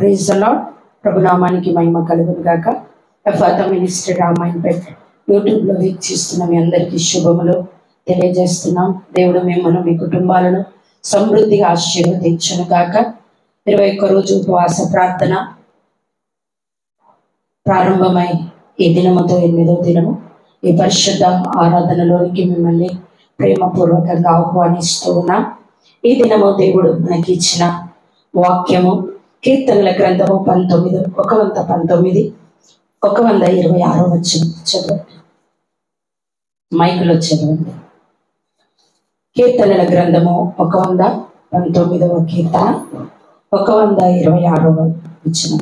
Praise the lord. ప్రభునామానికి మహిమ కలుగును గాక. ఎఫాతా మినిస్ట్రీ రామాయణపేట్ యూట్యూబ్లో వీక్షిస్తున్న మీ అందరికీ శుభములు తెలియజేస్తున్నాం. దేవుడు మిమ్మల్ని మీ కుటుంబాలను సమృద్ధిగా ఆశీర్వదించును గాక. 21 రోజు ఉపవాస ప్రార్థన ప్రారంభమై ఈ దినముతో 8వ దినము. ఈ పరిశుద్ధ ఆరాధనలోనికి మిమ్మల్ని ప్రేమపూర్వకంగా ఆహ్వానిస్తూ ఉన్నాం. ఈ దినము దేవుడు మనకి ఇచ్చిన వాక్యము కీర్తనల గ్రంథము 119 126 వచనం చదవండి. మైకులో చదవండి. కీర్తనల గ్రంథము 119వ కీర్తన 126వ వచనం.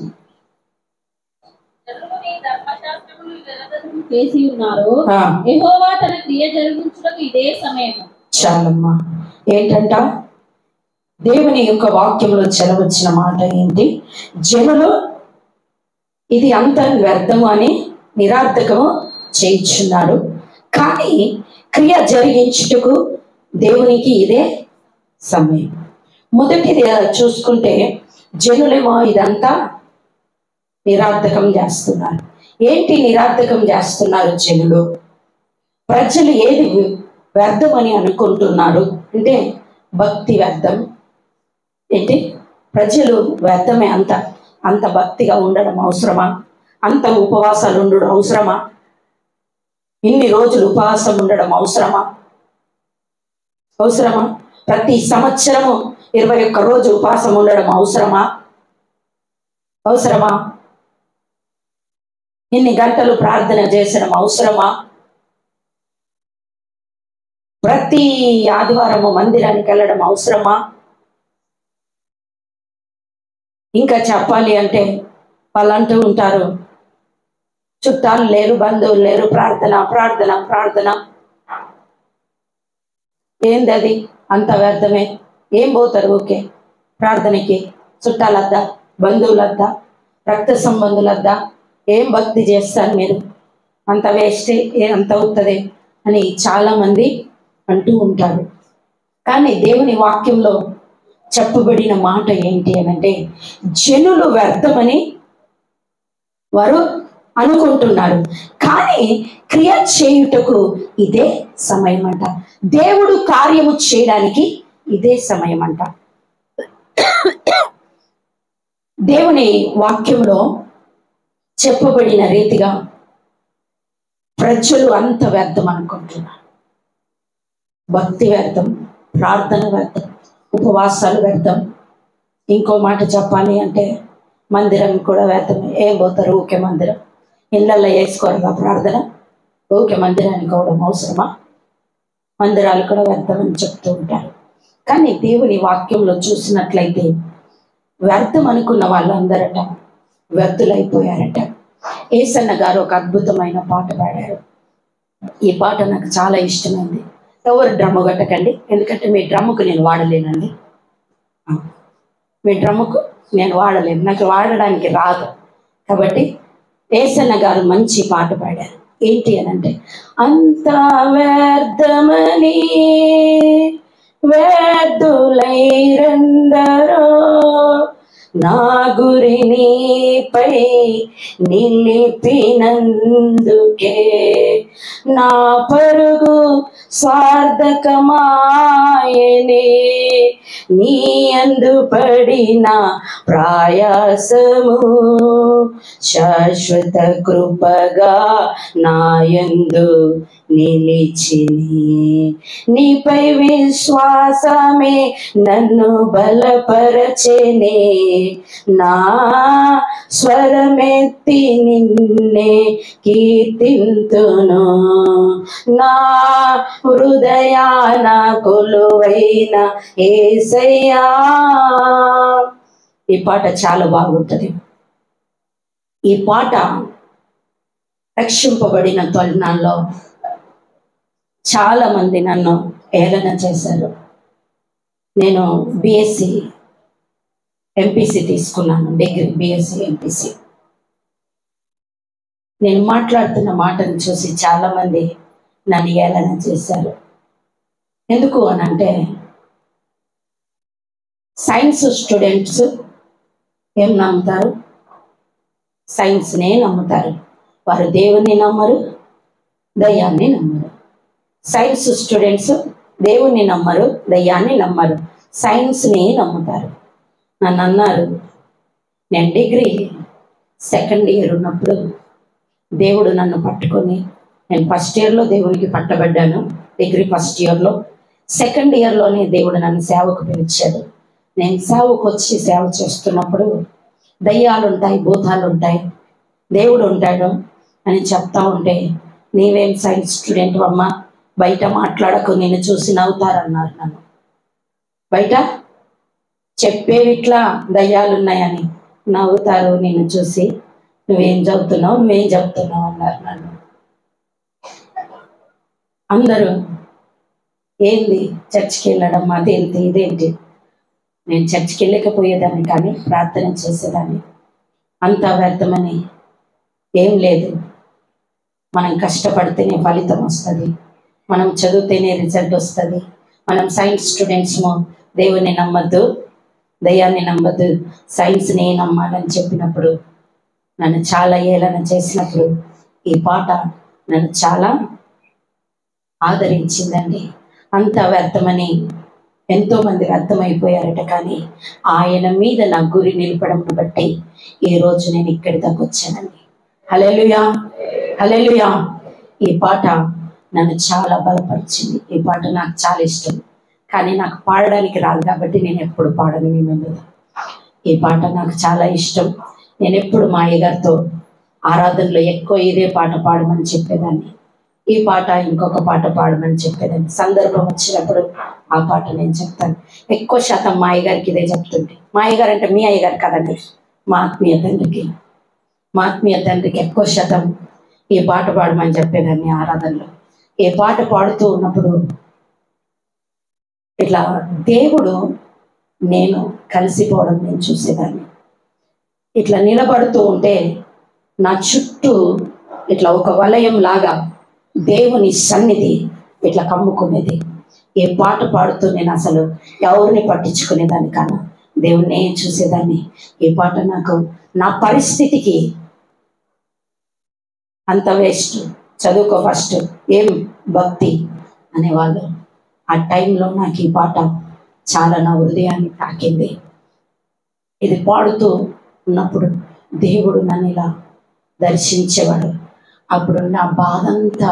చేసి ఉన్నారు. యెహోవా తన క్రియ జరిగించుటకు ఇదే సమయం. చాలమ్మా. ఏంటంట? దేవుని యొక్క వాక్యంలో చెలవచ్చిన మాట ఏంటి? జనులు ఇది అంత వ్యర్థము అని నిరార్థకము చేయించున్నారు, కానీ క్రియ జరిగించుటకు దేవునికి ఇదే సమయం. మొదటిది చూసుకుంటే జనులేమో ఇదంతా నిరార్థకం చేస్తున్నారు. ఏంటి నిరార్థకం చేస్తున్నారు జనులు? ప్రజలు ఏది వ్యర్థం అని అనుకుంటున్నారు అంటే భక్తి వ్యర్థం. ఏంటి? ప్రజలు వ్యర్థమే. అంత భక్తిగా ఉండడం అవసరమా? అంత ఉపవాసాలు ఉండడం అవసరమా? ఇన్ని రోజులు ఉపవాసం ఉండడం అవసరమా? ప్రతి సంవత్సరము 21 రోజు ఉపవాసం ఉండడం అవసరమా? ఇన్ని గంటలు ప్రార్థన చేసడం అవసరమా? ప్రతి ఆదివారము మందిరానికి వెళ్ళడం అవసరమా? ఇంకా చెప్పాలి అంటే వాళ్ళు అంటూ ఉంటారు, చుట్టాలు లేరు, బంధువులు లేరు, ప్రార్థన. ఏంది అది? అంత వ్యర్థమే. ఏం పోతారు ఓకే ప్రార్థనకి? చుట్టాలద్దా, బంధువులద్దా, రక్త సంబంధులద్దా? ఏం భక్తి చేస్తారు మీరు? అంత వేస్టే, అంత అవుతుంది అని చాలా మంది అంటూ ఉంటారు. కానీ దేవుని వాక్యంలో చెప్పబడిన మాట ఏంటి అనంటే, జనులు వ్యర్థమని వారు అనుకుంటున్నారు, కానీ క్రియ చేయుటకు ఇదే సమయం అంట. దేవుడు కార్యము చేయడానికి ఇదే సమయం అంట. దేవుని వాక్యంలో చెప్పబడిన రీతిగా ప్రజలు అంత వ్యర్థం అనుకుంటున్నారు. భక్తి వ్యర్థం, ప్రార్థన వ్యర్థం, ఉపవాసాలు వ్యర్థం. ఇంకో మాట చెప్పాలి అంటే మందిరం కూడా వ్యర్థమే. ఏం పోతారు ఊకే మందిరం? ఇళ్ళల్లో వేసుకోరుగా ప్రార్థన? ఊకే మందిరానికి పోవడం అవసరమా? మందిరాలు కూడా వ్యర్థమని చెప్తూ ఉంటారు. కానీ దేవుని వాక్యంలో చూసినట్లయితే వ్యర్థం అనుకున్న వాళ్ళందరట వ్యర్థులైపోయారట. ఏసన్న గారు ఒక అద్భుతమైన పాట పాడారు. ఈ పాట నాకు చాలా ఇష్టమైంది. ఎవరు డ్రమ్ము కొట్టకండి, ఎందుకంటే మీ డ్రమ్ముకు నేను వాడలేనండి. మీ డ్రమ్ముకు నేను వాడలేను, నాకు వాడడానికి రాదు. కాబట్టి ఏసన్న గారు మంచి పాట పాడారు. ఏంటి అని అంటే, అంత వ్యర్థమని వ్యర్థులైరందరో నా గురి నీపై నిలిపినందుకే నా పరుగు స్వార్థకమాయనే నీ అందు పడిన ప్రయాసము శాశ్వత కృపగా నాయందు నిలిచిని. నీపై విశ్వాసమే నన్ను బలపరచెనే, నా స్వరమెత్తి నిన్నే కీర్తింతును, నా హృదయాన కొలువైన యేసయ్యా. ఈ పాట చాలా బాగుంటుంది. ఈ పాట రక్షింపబడిన తొలినాల్లో చాలా మంది నన్ను ఏళన చేశారు. నేను BSc MPC తీసుకున్నాను, డిగ్రీ BSc MPC. నేను మాట్లాడుతున్న మాటను చూసి చాలా మంది నన్ను ఏళన చేశారు. ఎందుకు అని అంటే, సైన్స్ స్టూడెంట్స్ ఏం నమ్ముతారు? సైన్స్నే నమ్ముతారు. వారు దేవుణ్ణి నమ్మరు, దయ్యాన్ని నమ్మరు. సైన్స్ స్టూడెంట్స్ దేవుణ్ణి నమ్మరు, దయ్యాన్ని నమ్మరు, సైన్స్ని నమ్ముతారు. నన్ను అన్నారు, నేను డిగ్రీ సెకండ్ ఇయర్ ఉన్నప్పుడు దేవుడు నన్ను పట్టుకొని, నేను ఫస్ట్ ఇయర్లో దేవునికి పట్టబడ్డాను, డిగ్రీ ఫస్ట్ ఇయర్లో. సెకండ్ ఇయర్లోనే దేవుడు నన్ను సేవకు పిలిచాడు. నేను సేవకు వచ్చి సేవ చేస్తున్నప్పుడు దయ్యాలు ఉంటాయి, భూతాలు ఉంటాయి, దేవుడు ఉంటాడు అని చెప్తా ఉంటే, నీవేం సైన్స్ స్టూడెంట్ అమ్మా, బయట మాట్లాడకు, నేను చూసి నవ్వుతారన్నారు. నన్ను బయట చెప్పేవి ఇట్లా దయ్యాలు ఉన్నాయని నవ్వుతారు, నిన్ను చూసి నువ్వేం చెబుతున్నావు అన్నారు నన్ను. అందరూ ఏంది చర్చికి వెళ్ళడం, అదేంటి ఇదేంటి. నేను చర్చికి వెళ్ళకపోయేదాన్ని, కానీ ప్రార్థన చేసేదాన్ని. అంతా వ్యర్థమని ఏం లేదు. మనం కష్టపడితేనే ఫలితం వస్తుంది, మనం చదివితేనే రిజల్ట్ వస్తుంది. మనం సైన్స్ స్టూడెంట్స్ము దేవుని నమ్మద్దు, దయ్యాన్ని నమ్మద్దు, సైన్స్ని నమ్మాలని చెప్పినప్పుడు, నన్ను చాలా ఏళన చేసినప్పుడు ఈ పాట నన్ను చాలా ఆదరించిందండి. అంత వ్యర్థమని ఎంతోమంది వ్యర్థమైపోయారట, కానీ ఆయన మీద నా గురి నిలపడం బట్టి ఈరోజు నేను ఇక్కడి దాకా వచ్చానండి. హల్లెలూయా, హల్లెలూయా. ఈ పాట నన్ను చాలా బలపరిచింది. ఈ పాట నాకు చాలా ఇష్టం, కానీ నాకు పాడడానికి రాదు కాబట్టి నేను ఎప్పుడు పాడను మీ ముందు. ఈ పాట నాకు చాలా ఇష్టం. నేను ఎప్పుడు మా అయ్యగారితో ఆరాధనలో ఎక్కువ ఇదే పాట పాడమని చెప్పేదాన్ని, ఈ పాట ఇంకొక పాట పాడమని చెప్పేదాన్ని. సందర్భం వచ్చినప్పుడు ఆ పాట నేను చెప్తాను. ఎక్కువ శాతం మా అయ్యగారికి ఇదే చెప్తుంది. మా అయ్యగారు అంటే మీ అయ్యగారు కదండి, మా ఆత్మీయ తండ్రికి ఎక్కువ శాతం ఈ పాట పాడమని చెప్పేదాన్ని ఆరాధనలో. ఈ పాట పాడుతూ ఉన్నప్పుడు ఇట్లా దేవుడు నేను కలిసిపోవడం నేను చూసేదాన్ని. ఇట్లా నిలబడుతూ ఉంటే నా చుట్టూ ఇట్లా ఒక వలయం లాగా దేవుని సన్నిధి ఇట్లా కమ్ముకునేది. ఏ పాట పాడుతూ నేను అసలు ఎవరిని పట్టించుకునేదాన్ని కాను, దేవుణ్ణి చూసేదాన్ని. ఈ పాట నాకు నా పరిస్థితికి అంత వేస్ట్, చదువుకో ఫస్ట్, ఏం భక్తి అనేవాళ్ళు. ఆ టైంలో నాకు ఈ పాట చాలా నా హృదయాన్ని తాకింది. ఇది పాడుతూ ఉన్నప్పుడు దేవుడు నన్ను ఇలా దర్శించేవాడు. అప్పుడు నా బాధ అంతా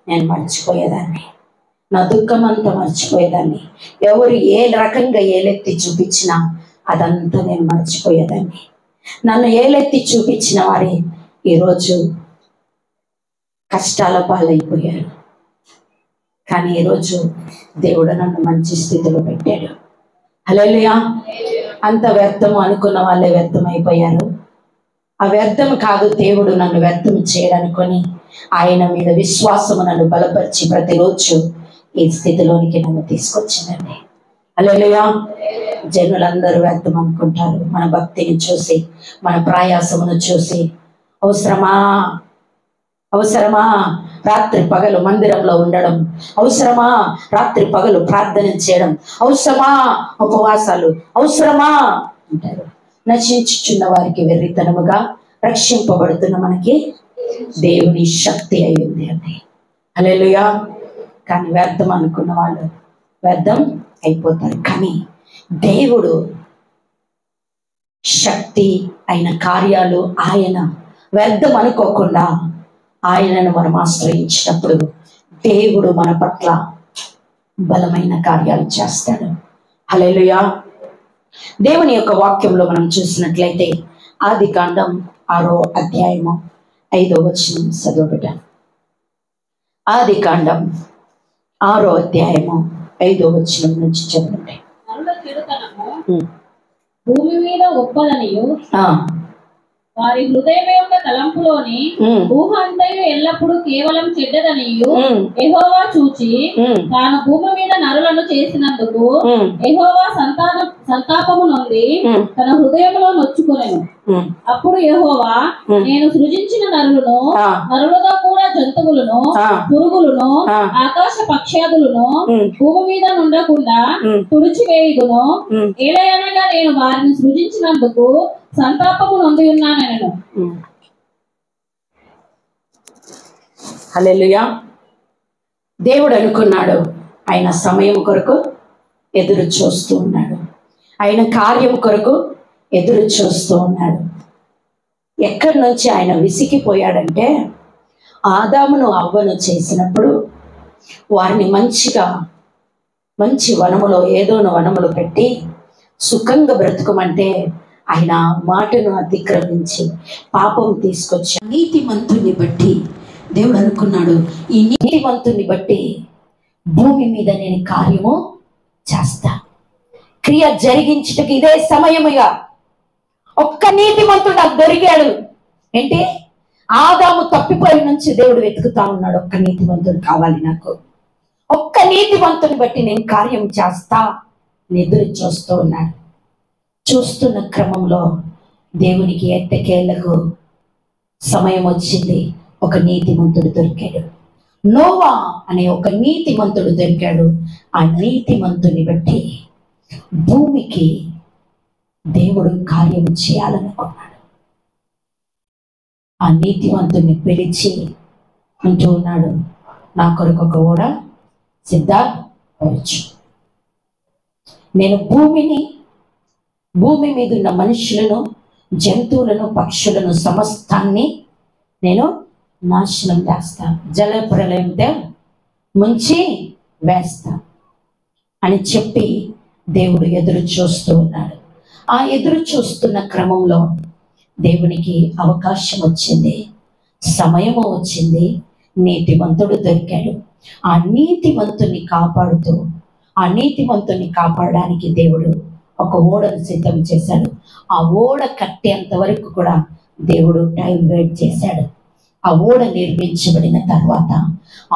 నేను మర్చిపోయేదాన్ని, నా దుఃఖం అంతా మర్చిపోయేదాన్ని. ఎవరు ఏ రకంగా ఏలెత్తి చూపించినా అదంతా నేను మర్చిపోయేదాన్ని. నన్ను ఏలెత్తి చూపించిన వారే ఈరోజు కష్టాల పాలైపోయారు, కానీ ఈరోజు దేవుడు నన్ను మంచి స్థితిలో పెట్టాడు. హల్లెలూయా. అంత వ్యర్థము అనుకున్న వాళ్ళే వ్యర్థమైపోయారు. ఆ వ్యర్థం కాదు, దేవుడు నన్ను వ్యర్థం చేయడానుకొని ఆయన మీద విశ్వాసము నన్ను బలపరిచి ప్రతిరోజు ఈ స్థితిలోనికి నన్ను తీసుకొచ్చిందండి. హల్లెలూయా. జనులందరూ వ్యర్థం అనుకుంటారు. మన భక్తిని చూసి, మన ప్రయాసమును చూసి, అవసరమా రాత్రి పగలు మందిరంలో ఉండడం, అవసరమా రాత్రి పగలు ప్రార్థన చేయడం, అవసరమా ఉపవాసాలు, అవసరమా అంటారు. నశించుచున్న వారికి వెర్రితనముగా, రక్షింపబడుతున్న మనకి దేవుని శక్తి అయ్యింది అండి. హల్లెలూయా. కానీ వ్యర్థం అనుకున్న వాళ్ళు వ్యర్థం అయిపోతారు. కానీ దేవుడు శక్తి అయిన కార్యాలు ఆయన వ్యర్థం అనుకోకుండా ఆయనను మనం ఆశ్రయించినప్పుడు దేవుడు మన పట్ల బలమైన కార్యాలు చేస్తాడు. హల్లెలూయా. దేవుని యొక్క వాక్యంలో మనం చూసినట్లయితే ఆదికాండం 6వ అధ్యాయము 5వ వచనం చదువుకుంటాను. ఆదికాండం 6వ అధ్యాయము 5వ వచనం నుంచి చదవండి. భూమి మీద ఒప్పదనియు వారి హృదయం యొక్క తలంపులోని ఊహ అంతయు ఎల్లప్పుడూ కేవలం చెడ్డదనియు యెహోవా చూచి తాను భూమి మీద నరులను చేసినందుకు యెహోవా సంతాపము నొంది తన హృదయంలో నొచ్చుకొనెను. అప్పుడు యెహోవా, నేను సృజించిన నరులతో కూడా జంతువులను, పురుగులను, ఆకాశ పక్ష్యాదులను భూమి మీద నుండకుండా తుడిచివేయుదును. ఏలయనగా నేను వారిని సృజించినందుకు సంతాపము నొంది ఉన్నానెను. హల్లెలూయా. దేవుడు అనుకున్నాడు, ఆయన సమయం కొరకు ఎదురు చూస్తూ ఉన్నాడు, ఆయన కార్యం కొరకు ఎదురు చూస్తూ ఉన్నాడు. ఎక్కడి నుంచి ఆయన విసిగిపోయాడంటే, ఆదామును అవ్వను చేసినప్పుడు వారిని మంచి వనములో, ఏదోను వనములో పెట్టి సుఖంగా బ్రతుకమంటే ఆయన మాటను అతిక్రమించి పాపం తీసుకొచ్చి, నీతిమంతుని బట్టి దేవుడు అనుకున్నాడు, ఈ నీతిమంతుని బట్టి భూమి మీద నేను కార్యము చేస్తా, క్రియ జరిగించుటకు ఇదే సమయముగా. ఒక్క నీతిమంతుడు నాకు దొరికాడు. ఏంటి? ఆదాము తప్పిపోయి నుంచి దేవుడు వెతుకుతా ఉన్నాడు, ఒక్క నీతిమంతుడు కావాలి నాకు, ఒక్క నీతిమంతుని బట్టి నేను కార్యం చేస్తా ఎదురు చూస్తూ ఉన్నాడు. చూస్తున్న క్రమంలో దేవునికి ఎట్టకేళ్లకు సమయం వచ్చింది. ఒక నీతిమంతుడు దొరికాడు, నోవా అనే ఒక నీతిమంతుడు దొరికాడు. ఆ నీతిమంతుని బట్టి భూమికి దేవుడు కార్యం చేయాలనుకున్నాడు. ఆ నీతిమంతుని పిలిచి అంటూ ఉన్నాడు, నా కొరకు ఒక ఓడ సిద్ధపరచు. నేను భూమి మీద ఉన్న మనుషులను, జంతువులను, పక్షులను, సమస్తాన్ని నేను నాశనం చేస్తా, జల ప్రళయంతో ముంచి వేస్తా అని చెప్పి దేవుడు ఎదురు చూస్తూ ఉన్నాడు. ఆ ఎదురు చూస్తున్న క్రమంలో దేవునికి అవకాశం వచ్చింది, సమయము వచ్చింది, నీతిమంతుడు దొరికాడు. ఆ నీతిమంతుని కాపాడడానికి దేవుడు ఒక ఓడను సిద్ధం చేశాడు. ఆ ఓడ కట్టేంత వరకు కూడా దేవుడు టైం వెయిట్ చేశాడు. ఆ ఓడ నిర్మించబడిన తర్వాత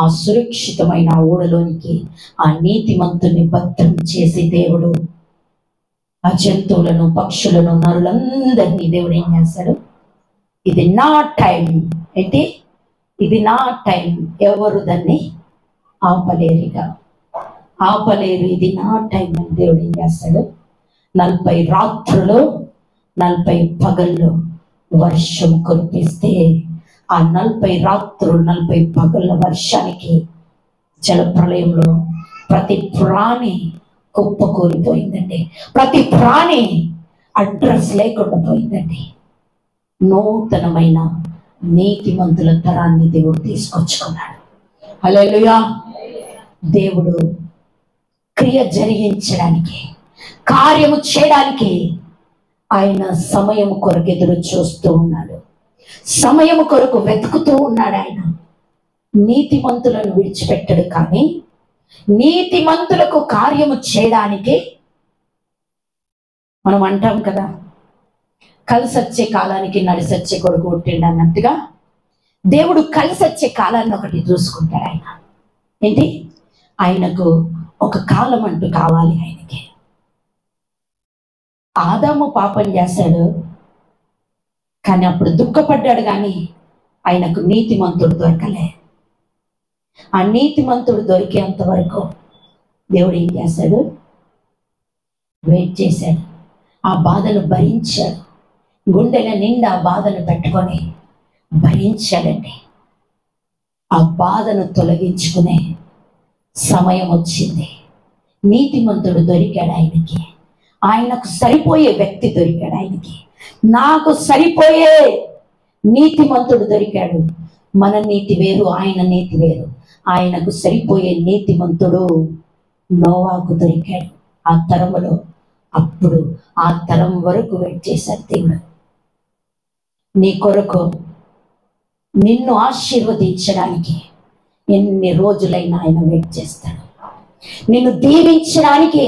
ఆ సురక్షితమైన ఓడలోనికి ఆ నీతిమంతుని భద్రం చేసి దేవుడు ఆ జంతువులను, పక్షులను, నరులందరినీ దేవుడు ఏం చేశాడు? ఇది నా టైం. ఏంటి? ఇది నా టైం, ఎవరు దాన్ని ఆపలేరు, ఇది నా టైం అని దేవుడు ఏం చేస్తాడు? 40 రాత్రులు 40 పగళ్ళు వర్షం కురిపిస్తే ఆ 40 రాత్రులు 40 పగళ్ళ వర్షానికి జలప్రలయంలో ప్రతి ప్రాణి కుప్పకూలిపోయిందండి. ప్రతి ప్రాణి అడ్రస్ లేకుండా పోయిందండి. నూతనమైన నీతిమంతుల తరాన్ని దేవుడు తీసుకొచ్చుకున్నాడు. హల్లెలూయా. దేవుడు క్రియ జరిగించడానికి, కార్యము చేయడానికి ఆయన సమయము కొరకు ఎదురు చూస్తూ ఉన్నాడు, సమయము కొరకు వెతుకుతూ ఉన్నాడు. ఆయన నీతిమంతులను విడిచిపెట్టడు, కానీ నీతిమంతులకు కార్యము చేయడానికి మనం అంటాం కదా, కలిసొచ్చే కాలానికి నడిసొచ్చే కొడుకు పుట్టిండు అన్నట్టుగా దేవుడు కలిసొచ్చే కాలాన్ని ఒకటి చూసుకుంటాడు. ఆయన ఏంటి? ఆయనకు ఒక కాలం అంటూ కావాలి. ఆయనకి ఆదాము పాపం చేశాడు, కానీ అప్పుడు దుఃఖపడ్డాడు, కానీ ఆయనకు నీతిమంతుడు దొరకలే. ఆ నీతిమంతుడు దొరికేంత వరకు దేవుడు ఏం చేశాడు? వెయిట్ చేశాడు. ఆ బాధను భరించాడు, గుండెల నిండా ఆ బాధను పెట్టుకొని భరించాడండి. ఆ బాధను తొలగించుకునే సమయం వచ్చింది. నీతిమంతుడు దొరికాడు ఆయనకి, ఆయనకు సరిపోయే వ్యక్తి దొరికాడు ఆయనకి. నాకు సరిపోయే నీతిమంతుడు దొరికాడు. మన నీతి వేరు, ఆయన నీతి వేరు. ఆయనకు సరిపోయే నీతిమంతుడు నోవాకు దొరికాడు ఆ తరములో. అప్పుడు ఆ తరం వరకు వెయిట్ చేశాడు దేవుడు. నీ కొరకు నిన్ను ఆశీర్వదించడానికి ఎన్ని రోజులైనా ఆయన వెయిట్ చేస్తాడు. నిన్ను దీవించడానికి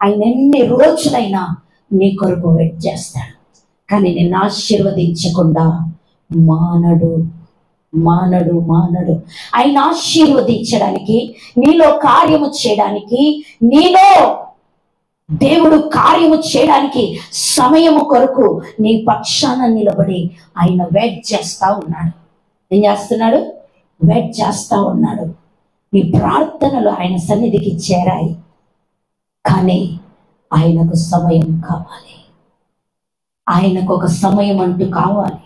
ఆయన ఎన్ని రోజులైనా నీ కొరకు వెయిట్ చేస్తాడు. కానీ నిన్ను ఆశీర్వదించకుండా మానడు. ఆయన ఆశీర్వదించడానికి, నీలో కార్యము చేయడానికి, నీలో దేవుడు కార్యము చేయడానికి సమయము కొరకు నీ పక్షాన నిలబడి ఆయన వెయిట్ చేస్తా ఉన్నాడు. ఏం చేస్తున్నాడు? వెయిట్ చేస్తా ఉన్నాడు. నీ ప్రార్థనలు ఆయన సన్నిధికి చేరాయి, కానీ ఆయనకు సమయం కావాలి. ఆయనకు ఒక సమయం అంటూ కావాలి.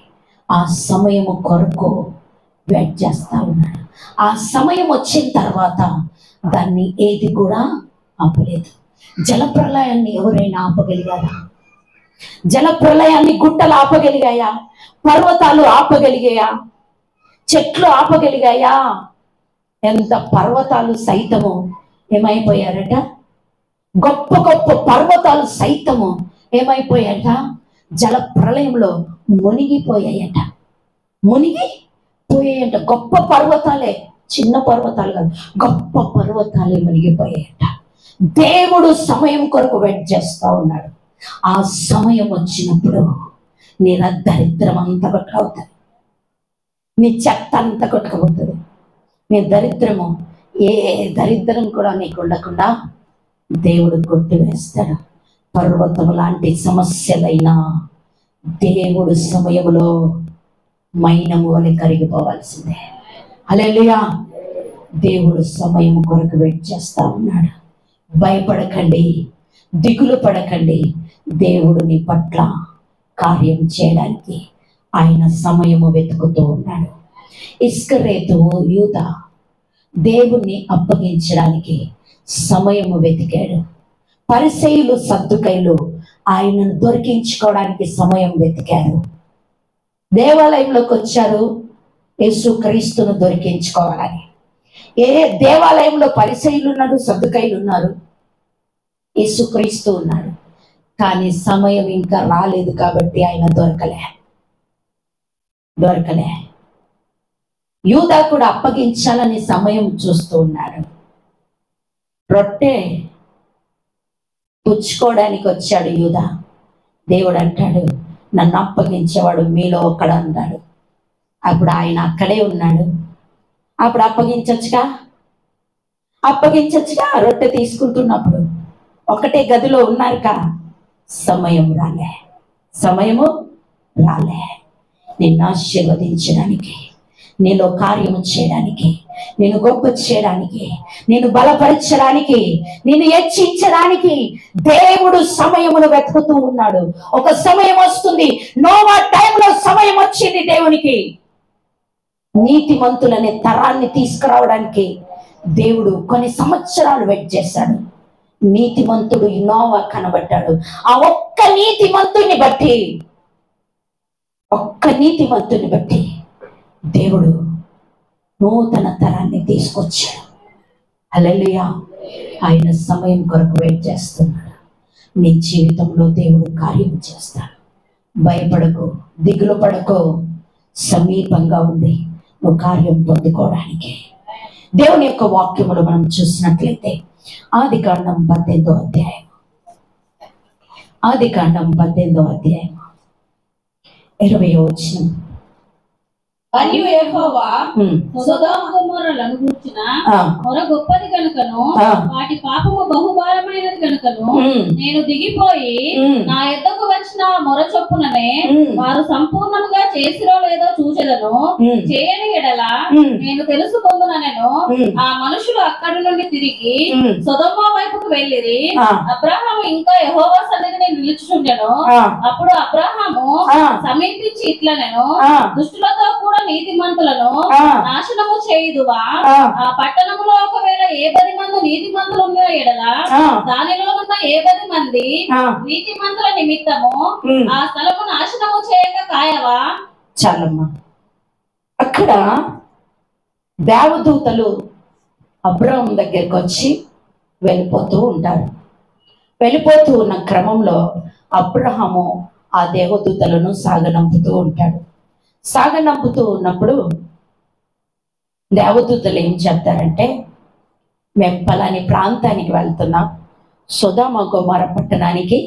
ఆ సమయము కొరకు వెయిట్ చేస్తా ఉన్నాడు. ఆ సమయం వచ్చిన తర్వాత దాన్ని ఏది కూడా ఆపలేదు. జలప్రలయాన్ని ఎవరైనా ఆపగలిగారా? జలప్రలయాన్ని గుట్టలు ఆపగలిగాయా? పర్వతాలు ఆపగలిగాయా? చెట్లు ఆపగలిగాయా? ఎంత పర్వతాలు సైతము ఏమైపోయారట? గొప్ప గొప్ప పర్వతాలు సైతము ఏమైపోయాయట? జల ప్రళయంలో మునిగిపోయాయట. మునిగిపోయాయట. గొప్ప పర్వతాలే, చిన్న పర్వతాలు కాదు, గొప్ప పర్వతాలే మునిగిపోయాయట. దేవుడు సమయం కొరకు వెయిట్ చేస్తా ఉన్నాడు. ఆ సమయం వచ్చినప్పుడు నీ దరిద్రం అంతా కొట్టుకపోతుంది, నీ చెత్త అంతా కొట్టుకుపోతుంది. నీ దరిద్రము, ఏ దరిద్రం కూడా నీకు ఉండకుండా దేవుడు కొట్టివేస్తాడు. పర్వతం లాంటి సమస్యలైనా దేవుడు సమయములో మైనము వలె కరిగిపోవాల్సిందే. హల్లెలూయా. దేవుడు సమయం కొరకు వెయిట్ చేస్తా ఉన్నాడు. భయపడకండి, దిగులు పడకండి. దేవుడు నీ పట్ల కార్యం చేయడానికి ఆయన సమయము వెతుకుతూ ఉన్నాడు. ఇస్కరేతు యూదా దేవుణ్ణి అప్పగించడానికి సమయము వెతికాడు. పరిసయ్యులు సద్దుకైలు ఆయనను దొరికించుకోవడానికి సమయం వెతికారు. దేవాలయంలోకి వచ్చారు యేసుక్రీస్తును దొరికించుకోవాలని. ఏ దేవాలయంలో పరిసయ్యులు ఉన్నారు, సద్దుకైలు ఉన్నారు, యేసుక్రీస్తు ఉన్నాడు. కానీ సమయం ఇంకా రాలేదు కాబట్టి ఆయన దొరకలే. యూదా కూడా అప్పగించాలని సమయం చూస్తూ ఉన్నాడు. రొట్టె పుచ్చుకోవడానికి వచ్చాడు యూదా. దేవుడు అంటాడు, నన్ను అప్పగించేవాడు మీలో ఒకడు అన్నాడు. అప్పుడు ఆయన అక్కడే ఉన్నాడు. అప్పుడు అప్పగించచ్చుగా రొట్టె తీసుకుంటున్నప్పుడు ఒకటే గదిలో ఉన్నారు కా. సమయము రాలే. నిన్ను ఆశీర్వదించడానికి, నీలో కార్యము చేయడానికి, నేను గొప్ప చేయడానికి, నేను బలపరచడానికి, నేను హెచ్చించడానికి దేవుడు సమయమును వెతుకుతూ ఉన్నాడు. ఒక సమయం వస్తుంది. నోవా టైంలో సమయం వచ్చింది దేవునికి. నీతిమంతులనే తరాన్ని తీసుకురావడానికి దేవుడు కొన్ని సంవత్సరాలు వెయిట్ చేశాడు. నీతిమంతుడు నోవా కనబడ్డాడు. ఆ ఒక్క నీతిమంతుని బట్టి దేవుడు నూతన తరాన్ని తీసుకొచ్చాడు. హల్లెలూయా. ఆయన సమయం కొరకు వెయిట్ చేస్తున్నాడు. నీ జీవితంలో దేవుడు కార్యం చేస్తాడు. భయపడకు, దిగులు పడకు. సమీపంగా ఉంది నువ్వు కార్యం పొందుకోవడానికి. దేవుని యొక్క వాక్యములు మనం చూసినట్లయితే ఆదికాండం 18వ అధ్యాయం 20వ వచనం. మరియు యెహోవా సొదొమ గొమొర్రాలను గూర్చిన మొర గొప్పది కనుకను వాటి పాపము బహుభారమైనది కనుకను నేను దిగిపోయి నా యొద్దకు వచ్చిన మొర చొప్పుననే వారు సంపూర్ణముగా చేసిరో లేదో చూచెదను. చేయని ఎడల నేను తెలుసుకొందుననెను. ఆ మనుషులు అక్కడి నుండి తిరిగి సొదొమ వైపుకు వెళ్ళిరి. అబ్రాహాము ఇంకా యెహోవా సన్నిధిని నిలుచుచుండెను. అప్పుడు అబ్రాహాము సమీపించి ఇట్లనెను, దుష్టులతో కూడా నీతిమంతులను నాశనము చేయుదువా? ఆ పట్టణములో ఒకవేళ 70 మంది నీతిమంతులు ఉన్న ఎడల దానిలో ఉన్న 70 మంది నీతిమంతుల నిమిత్తము ఆ స్థలము నాశనము చేయక కాయవా? చాలమ్మా. అక్కడ దేవదూతలు అబ్రాహాము దగ్గరికి వచ్చి వెళ్ళిపోతూ ఉంటారు. వెళ్ళిపోతూ ఉన్న క్రమంలో అబ్రాహాము ఆ దేవదూతలను సాగనంపుతూ ఉంటాడు. సాగనంపుతూ ఉన్నప్పుడు దేవదూతలు ఏం చెప్తారంటే, మేము పలాని ప్రాంతానికి వెళ్తున్నాం, సొదొమ గొమొర్ర పట్టణానికి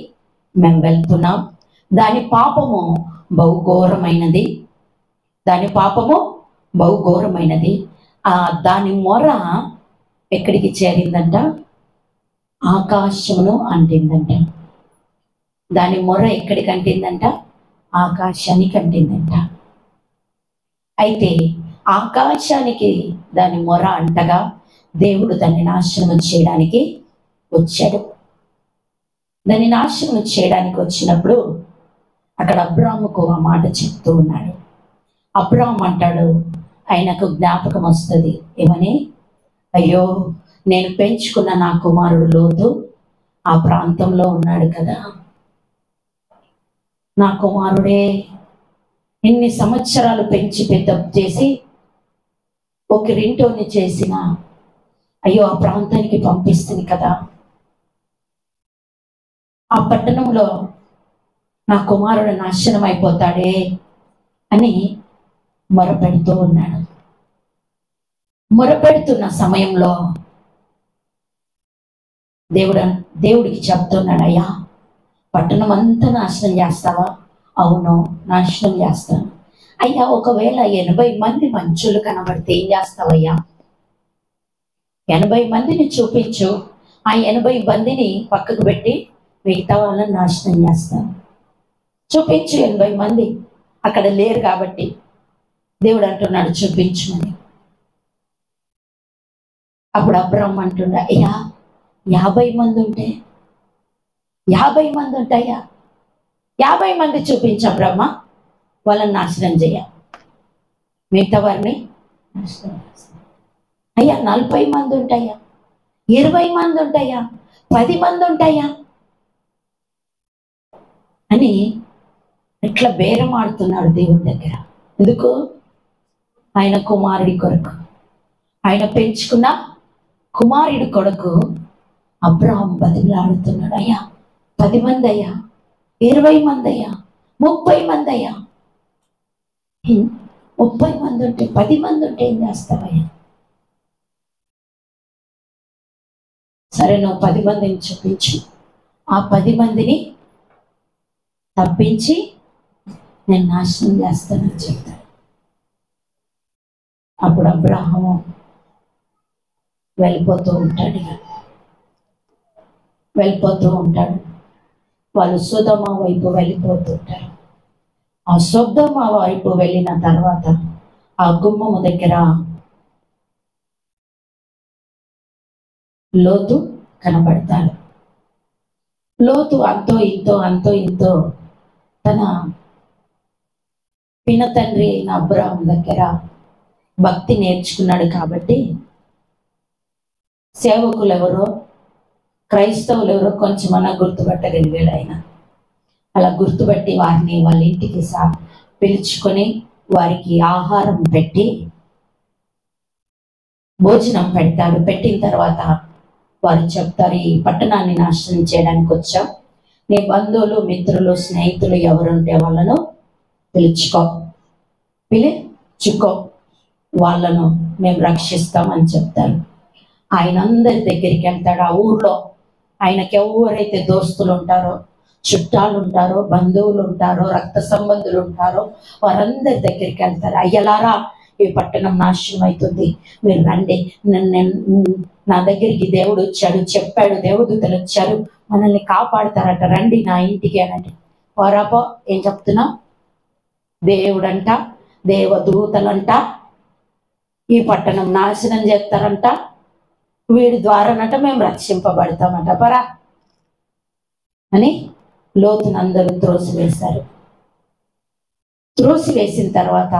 మేము వెళ్తున్నాం, దాని పాపము బహుఘోరమైనది, దాని మొర ఎక్కడికి చేరిందంట? ఆకాశమును అంటిందంట. దాని మొర ఎక్కడికి అంటిందంట? ఆకాశానికి అంటిందంట. అయితే ఆకాశానికి దాని మొర అంటగా దేవుడు దాన్ని నాశనం చేయడానికి వచ్చాడు. దాన్ని నాశనం చేయడానికి వచ్చినప్పుడు అక్కడ అబ్రాముకు ఆ మాట చెప్తూ ఉన్నాడు. అబ్రాము అంటాడు, ఆయనకు జ్ఞాపకం వస్తుంది ఏమని, అయ్యో నేను పెంచుకున్న నా కుమారుడు లోతు ఆ ప్రాంతంలో ఉన్నాడు కదా, నా కుమారుడే ఇన్ని సంవత్సరాలు పెంచి పెద్ద చేసి ఒకరింటోని చేసిన, అయ్యో ఆ ప్రాంతానికి పంపిస్తుంది కదా, ఆ పట్టణంలో నా కుమారుడు నాశనం అయిపోతాడే అని మొరపెడుతూ ఉన్నాడు. మొరపెడుతున్న సమయంలో దేవుడికి చెప్తున్నాడు, అయ్యా పట్టణం అంతా నాశనం చేస్తావా? అవును నాశనం చేస్తాను. అయ్యా ఒకవేళ 80 మంది మంచులు కనబడితే ఏం చేస్తావయ్యా? 80 మందిని చూపించు, ఆ 80 మందిని పక్కకు పెట్టి మిగతా వాళ్ళని నాశనం చేస్తాను. చూపించు 80 మంది, అక్కడ లేరు కాబట్టి దేవుడు అంటున్నాడు చూపించమని. అప్పుడు అబ్రాము అంటున్నా, అయ్యా 50 మంది ఉంటే, 50 మంది ఉంటాయా? 50 మంది చూపించా బ్రహ్మ, వాళ్ళని నాశనం చేయ, మిగతా వారిని నాశనం చేస్తా. అయ్యా 40 మంది ఉంటాయా? 20 మంది ఉంటాయా? 10 మంది ఉంటాయా అని ఇట్లా బేరం ఆడుతున్నాడు దేవుని దగ్గర. ఎందుకు? ఆయన కుమారుడి కొరకు, ఆయన పెంచుకున్న కుమారుడి కొరకు అబ్రాహాం బతిమలాడుతున్నాడు. అయ్యా 10 మంది అయ్యా, 20 మంది అయ్యా, 30 మంది అయ్యా. 30 మంది ఉంటే, 10 మంది ఉంటే ఏం చేస్తావయ్యా? సరే నువ్వు 10 మందిని చూపించు, ఆ 10 మందిని తప్పించి నేను నాశనం చేస్తానని చెప్తాడు. అప్పుడు అబ్రాహాము వెళ్ళిపోతూ ఉంటాడు. వాళ్ళు సొదొమ వైపు వెళ్ళిపోతుంటారు. ఆ సొదొమ వైపు వెళ్ళిన తర్వాత ఆ గుమ్మము దగ్గర లోతు కనబడతాడు. లోతు అంతో ఇంతో తన పినతండ్రి అయిన అబ్రాహాము దగ్గర భక్తి నేర్చుకున్నాడు కాబట్టి సేవకులు ఎవరో, క్రైస్తవులు ఎవరో కొంచెమన్నా గుర్తుపట్టగలిగాడు ఆయన. అలా గుర్తుపట్టి వారిని వాళ్ళ ఇంటికి పిలుచుకొని వారికి ఆహారం పెట్టి భోజనం పెడతాడు. పెట్టిన తర్వాత వారు చెప్తారు, ఈ పట్టణాన్ని నాశనం చేయడానికి వచ్చాం, నీ బంధువులు మిత్రులు స్నేహితులు ఎవరుంటే వాళ్ళను పిలుచుకో, వాళ్ళను మేము రక్షిస్తామని చెప్తారు. ఆయన అందరి దగ్గరికి వెళ్తాడు. ఆ ఊర్లో ఆయనకి ఎవరైతే దోస్తులు ఉంటారో, చుట్టాలు ఉంటారో, బంధువులు ఉంటారో, రక్త సంబంధులు ఉంటారో వారందరి దగ్గరికి వెళ్తారు. అయ్యలారా ఈ పట్టణం నాశనం అవుతుంది, మీరు రండి, నా దగ్గరికి దేవుడు వచ్చాడు, చెప్పాడు, దేవదూతలు వచ్చారు, మనల్ని కాపాడుతారట, రండి నా ఇంటికి అనండి. వారాపో ఏం చెప్తున్నా, దేవుడంట, దేవదూతలంట ఈ పట్టణం నాశనం చేస్తారంట, వీడి ద్వారానట మేము రక్షింపబడతామట, పరా అని లోతునందరూ త్రోసివేశారు. త్రోసివేసిన తర్వాత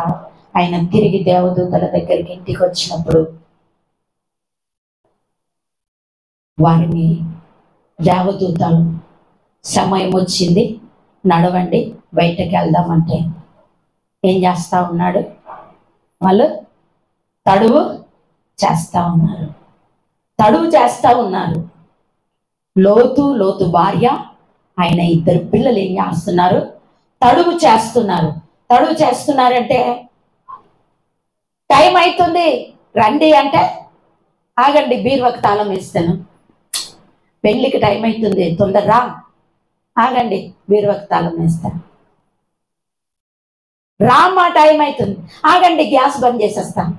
ఆయన తిరిగి దేవదూతల దగ్గరికి ఇంటికి వచ్చినప్పుడు వారిని దేవదూతలు సమయం వచ్చింది, నడవండి బయటకు వెళ్దామంటే ఏం చేస్తా ఉన్నాడు? వాళ్ళు తడువు చేస్తా ఉన్నారు. లోతు భార్య, ఆయన 2 పిల్లలు ఏం చేస్తున్నారు? తడువు చేస్తున్నారంటే టైం అవుతుంది రండి అంటే, ఆగండి బీరువాకి తాళం వేస్తాను, పెళ్ళికి టైం అవుతుంది తొందరరా, ఆగండి బీరువాకి తాళం వేస్తాను, రామ్మా టైం అవుతుంది, ఆగండి గ్యాస్ బంద్ చేసేస్తాను,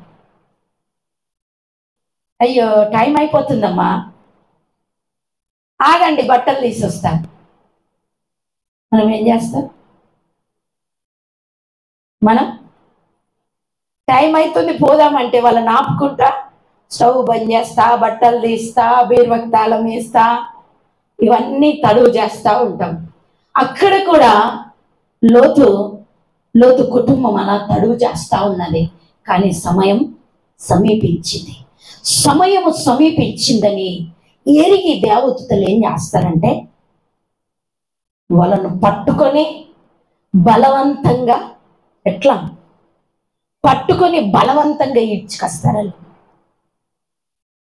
అయ్యో టైం అయిపోతుందమ్మా, ఆగండి బట్టలు తీసొస్తాను. మనం ఏం చేస్తాం? మనం టైం అవుతుంది పోదామంటే వాళ్ళని ఆపుకుంటా, స్టవ్ బంద్ చేస్తా, బట్టలు తీస్తా, బీరువాకి తాళం వేస్తా, ఇవన్నీ తడువు చేస్తూ ఉంటాం. అక్కడ కూడా లోతు కుటుంబం అలా తడువు చేస్తా ఉన్నది. కానీ సమయం సమీపించింది. సమయము సమీపించిందని ఎరిగి దేవదూతలు ఏం చేస్తారంటే వాళ్ళను పట్టుకొని బలవంతంగా బలవంతంగా ఈడ్చుకొస్తారు.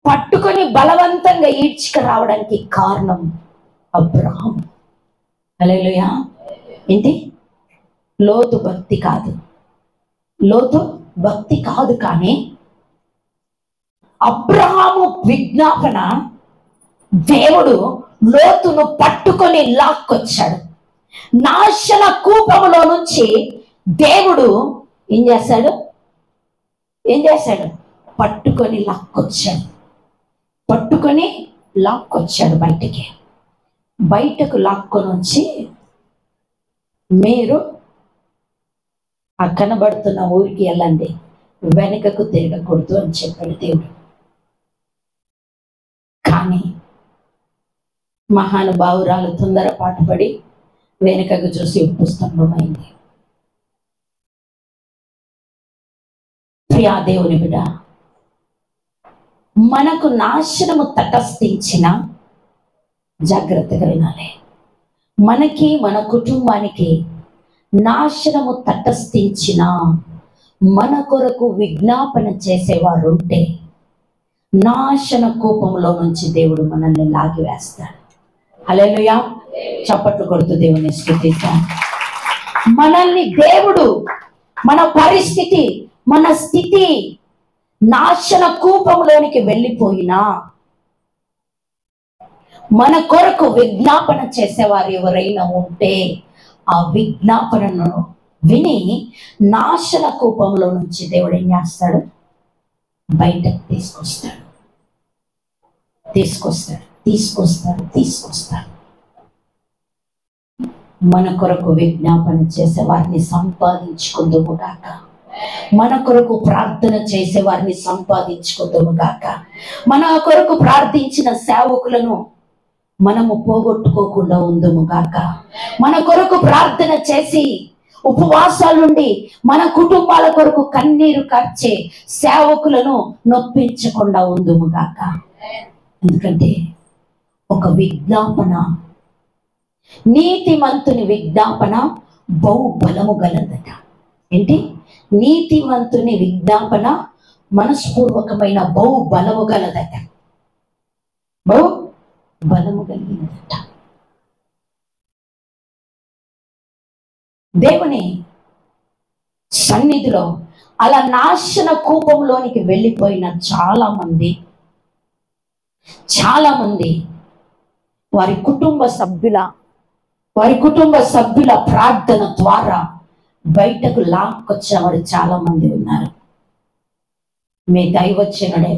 పట్టుకొని బలవంతంగా ఈడ్చుకు రావడానికి కారణం అబ్రహాం. హల్లెలూయా. ఏంటి? లోతు భక్తి కాదు కానీ అబ్రహాము విజ్ఞాపన దేవుడు లోతును పట్టుకొని లాక్కొచ్చాడు. నాశన కూపములో నుంచి దేవుడు ఏం చేశాడు? పట్టుకొని లాక్కొచ్చాడు బయటకు లాక్కొని వచ్చి మీరు ఆ కనబడుతున్న ఊరికి వెళ్ళండి, వెనుకకు తిరగకూడదు అని చెప్పాడు దేవుడు. కానీ మహానుభావురాలు తొందరపాటు పడి వెనుకకు చూసి ఉప్పు స్తంభమైంది. ప్రియా దేవుని బిడ్డ, మనకు నాశనము తటస్థించిన జాగ్రత్తగా వినాలి. మనకి మన కుటుంబానికి నాశనము తటస్థించిన మన కొరకు విజ్ఞాపన చేసేవారు ఉంటే నాశన కోపంలో నుంచి దేవుడు మనల్ని లాగివేస్తాడు. హల్లెలూయా. చప్పట్లు కొడుతూ దేవుని స్తుతిస్తాం. మనల్ని దేవుడు మన పరిస్థితి, మన స్థితి నాశన కూపంలోనికి వెళ్ళిపోయినా మన కొరకు విజ్ఞాపన చేసేవారు ఎవరైనా ఉంటే ఆ విజ్ఞాపనను విని నాశన కూపంలో నుంచి దేవుడు ఏం చేస్తాడు? బయటకు తీసుకొస్తాడు. మన కొరకు విజ్ఞాపన చేసే వారిని సంపాదించుకుందుము గాక. మన కొరకు ప్రార్థన చేసే వారిని సంపాదించుకుందుము గాక. మన కొరకు ప్రార్థించిన సేవకులను మనము పోగొట్టుకోకుండా ఉందుము గాక. మన కొరకు ప్రార్థన చేసి ఉపవాసాలుండి మన కుటుంబాల కొరకు కన్నీరు కార్చే సేవకులను నొప్పించకుండా ఉందుము గాక. ఎందుకంటే ఒక విజ్ఞాపన, నీతిమంతుని విజ్ఞాపన బహుబలము గలదట. ఏంటి? నీతిమంతుని విజ్ఞాపన మనస్పూర్వకమైన బహుబలము గలదట. బలము కలిగినదట. దేవుని సన్నిధిలో అలా నాశన కూపంలోనికి వెళ్ళిపోయిన చాలా మంది వారి కుటుంబ సభ్యుల ప్రార్థన ద్వారా బయటకు లాక్కొచ్చేవారు చాలా మంది ఉన్నారు. మీ దైవజనుడే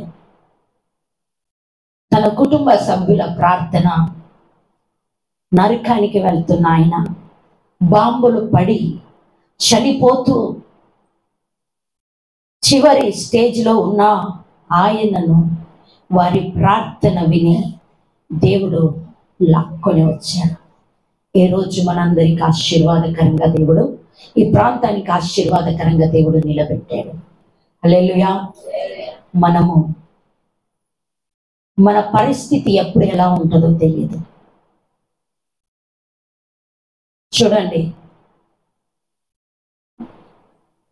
తన కుటుంబ సభ్యుల ప్రార్థన నరకానికి వెళ్తున్న ఆయన బాంబులు పడి చనిపోతూ చివరి స్టేజ్లో ఉన్న ఆయనను వారి ప్రార్థన విని దేవుడు లాక్కొని వచ్చాడు. ఈ రోజు మనందరికి ఆశీర్వాదకరంగా దేవుడు, ఈ ప్రాంతానికి ఆశీర్వాదకరంగా దేవుడు నిలబెట్టాడు. హల్లెలూయా. మనము మన పరిస్థితి ఎప్పుడు ఎలా ఉంటుందో తెలియదు. చూడండి,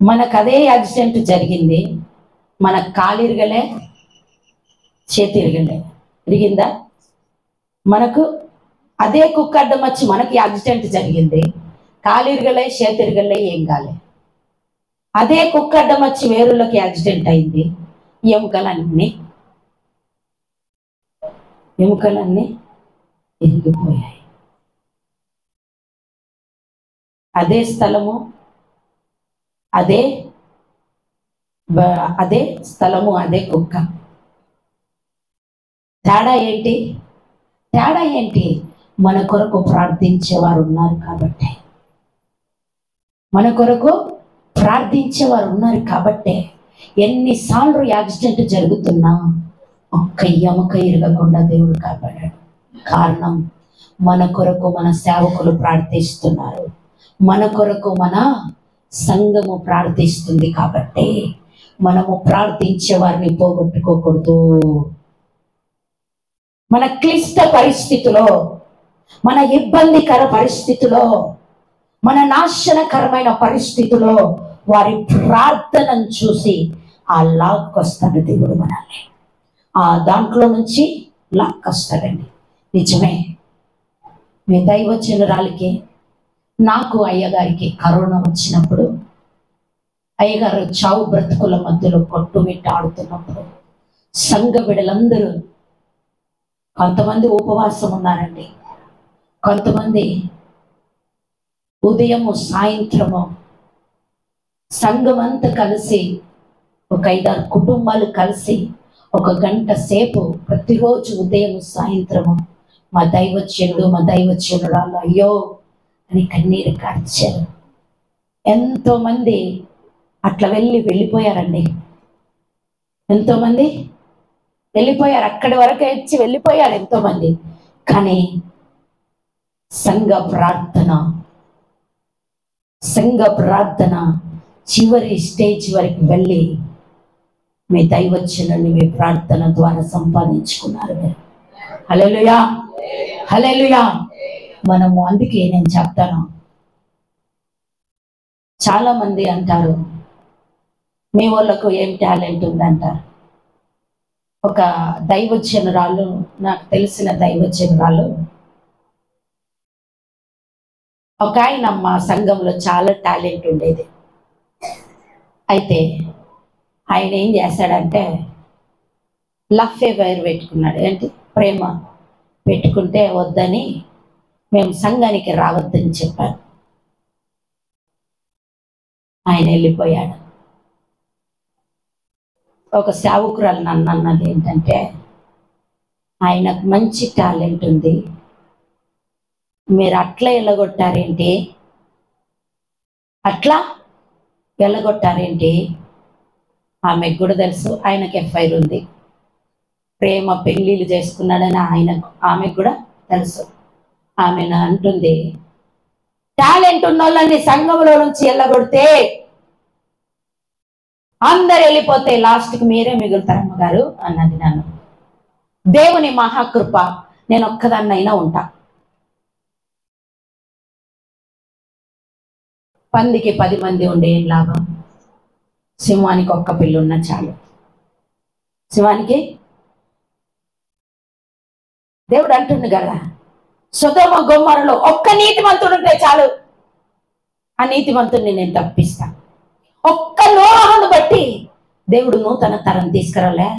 మనకు అదే యాక్సిడెంట్ జరిగింది, మన కాలిరగలే చేతి ఇరిగిందా? మనకు అదే కుక్కడ్డం వచ్చి మనకి యాక్సిడెంట్ జరిగింది, కాలిరగలే చేతిరగలే, ఏం కాలే. అదే కుక్కడ్డం వచ్చి వేరులోకి యాక్సిడెంట్ అయింది, ఎముకలన్నీ ఇరిగిపోయాయి. అదే స్థలము, అదే కుక్క. తేడా ఏంటి? మన కొరకు ప్రార్థించేవారు ఉన్నారు కాబట్టి ఎన్నిసార్లు యాక్సిడెంట్ జరుగుతున్నా ఒక్క ఎముక ఇరగకుండా దేవుడు కాపాడాడు. కారణం మన కొరకు మన సేవకులు ప్రార్థిస్తున్నారు, మన కొరకు మన సంఘము ప్రార్థిస్తుంది కాబట్టి మనము ప్రార్థించే వారిని పోగొట్టుకోకూడదు. మన క్లిష్ట పరిస్థితిలో, మన ఇబ్బందికర పరిస్థితిలో, మన నాశనకరమైన పరిస్థితిలో వారి ప్రార్థనను చూసి ఆ లాక్కొస్తాడు దేవుడు మనల్ని. ఆ దాంట్లో నుంచి లాక్కొస్తాడండి. నిజమే. మీ దైవజనురాలికి, నాకు అయ్యగారికి కరోనా వచ్చినప్పుడు, అయ్యగారు చావు బ్రతుకుల మధ్యలో కొట్టుమిట్టాడుతున్నప్పుడు సంఘ బిడ్డలందరూ, కొంతమంది ఉపవాసం ఉన్నారండి, కొంతమంది ఉదయము సాయంత్రము సంఘమంతా కలిసి, ఒక 5-6 కుటుంబాలు కలిసి 1 గంట సేపు ప్రతిరోజు ఉదయం సాయంత్రము మా దైవజనురాలు అయ్యో అని కన్నీరు కార్చారు. ఎంతోమంది అట్లా వెళ్ళిపోయారండి. ఎంతోమంది వెళ్ళిపోయారు, అక్కడి వరకు వచ్చి వెళ్ళిపోయారు ఎంతోమంది. కానీ సంఘ ప్రార్థన చివరి స్టేజ్ వరకు వెళ్ళి మీ దైవజనుని మీ ప్రార్థన ద్వారా సంపాదించుకున్నారు మీరు. హల్లెలూయా, హల్లెలూయా. మనము అందుకే నేను చెప్తాను, చాలా మంది అంటారు మీ వాళ్ళకు ఏం టాలెంట్ ఉందంటారు. ఒక దైవజనురాలు, నాకు తెలిసిన దైవజనురాలు, ఒక ఆయన మా సంఘంలో చాలా టాలెంట్ ఉండేది. అయితే ఆయన ఏం చేశాడంటే లవ్ అఫైర్ పెట్టుకున్నాడు. ఏంటి? ప్రేమ పెట్టుకుంటే వద్దని, మేము సంఘానికి రావద్దని చెప్పాను. ఆయన వెళ్ళిపోయాడు. ఒక సేవకురాలు నన్ను అన్నది ఏంటంటే, ఆయనకు మంచి టాలెంట్ ఉంది, మీరు అట్లా ఎల్లగొట్టారేంటి, అట్లా ఎల్లగొట్టారేంటి? ఆమెకు కూడా తెలుసు ఆయనకి ఎఫ్ఐఆర్ ఉంది, ప్రేమ పెళ్ళిళ్ళు చేసుకున్నాడని ఆమెకు కూడా తెలుసు. ఆమె అంటుంది, టాలెంట్ ఉన్న వాళ్ళని సంఘంలో నుంచి ఎల్లగొడితే అందరు వెళ్ళిపోతే లాస్ట్కి మీరే మిగులుతారమ్మ గారు అన్నది నన్ను. దేవుని మహాకృప, నేను ఒక్కదాన్నైనా ఉంటా. పందికి 10 మంది ఉండే ఏం లాభం? సింహానికి 1 పిల్ల ఉన్నా చాలు. సింహానికి దేవుడు అంటుంది కదా, సొదొమ గొమొర్రాలో 1 నీతిమంతుడు ఉంటే చాలు, ఆ నీతిమంతుడిని నేను తప్పిస్తా. 1 నోహను బట్టి దేవుడు నూతన తరం తీసుకురాలే.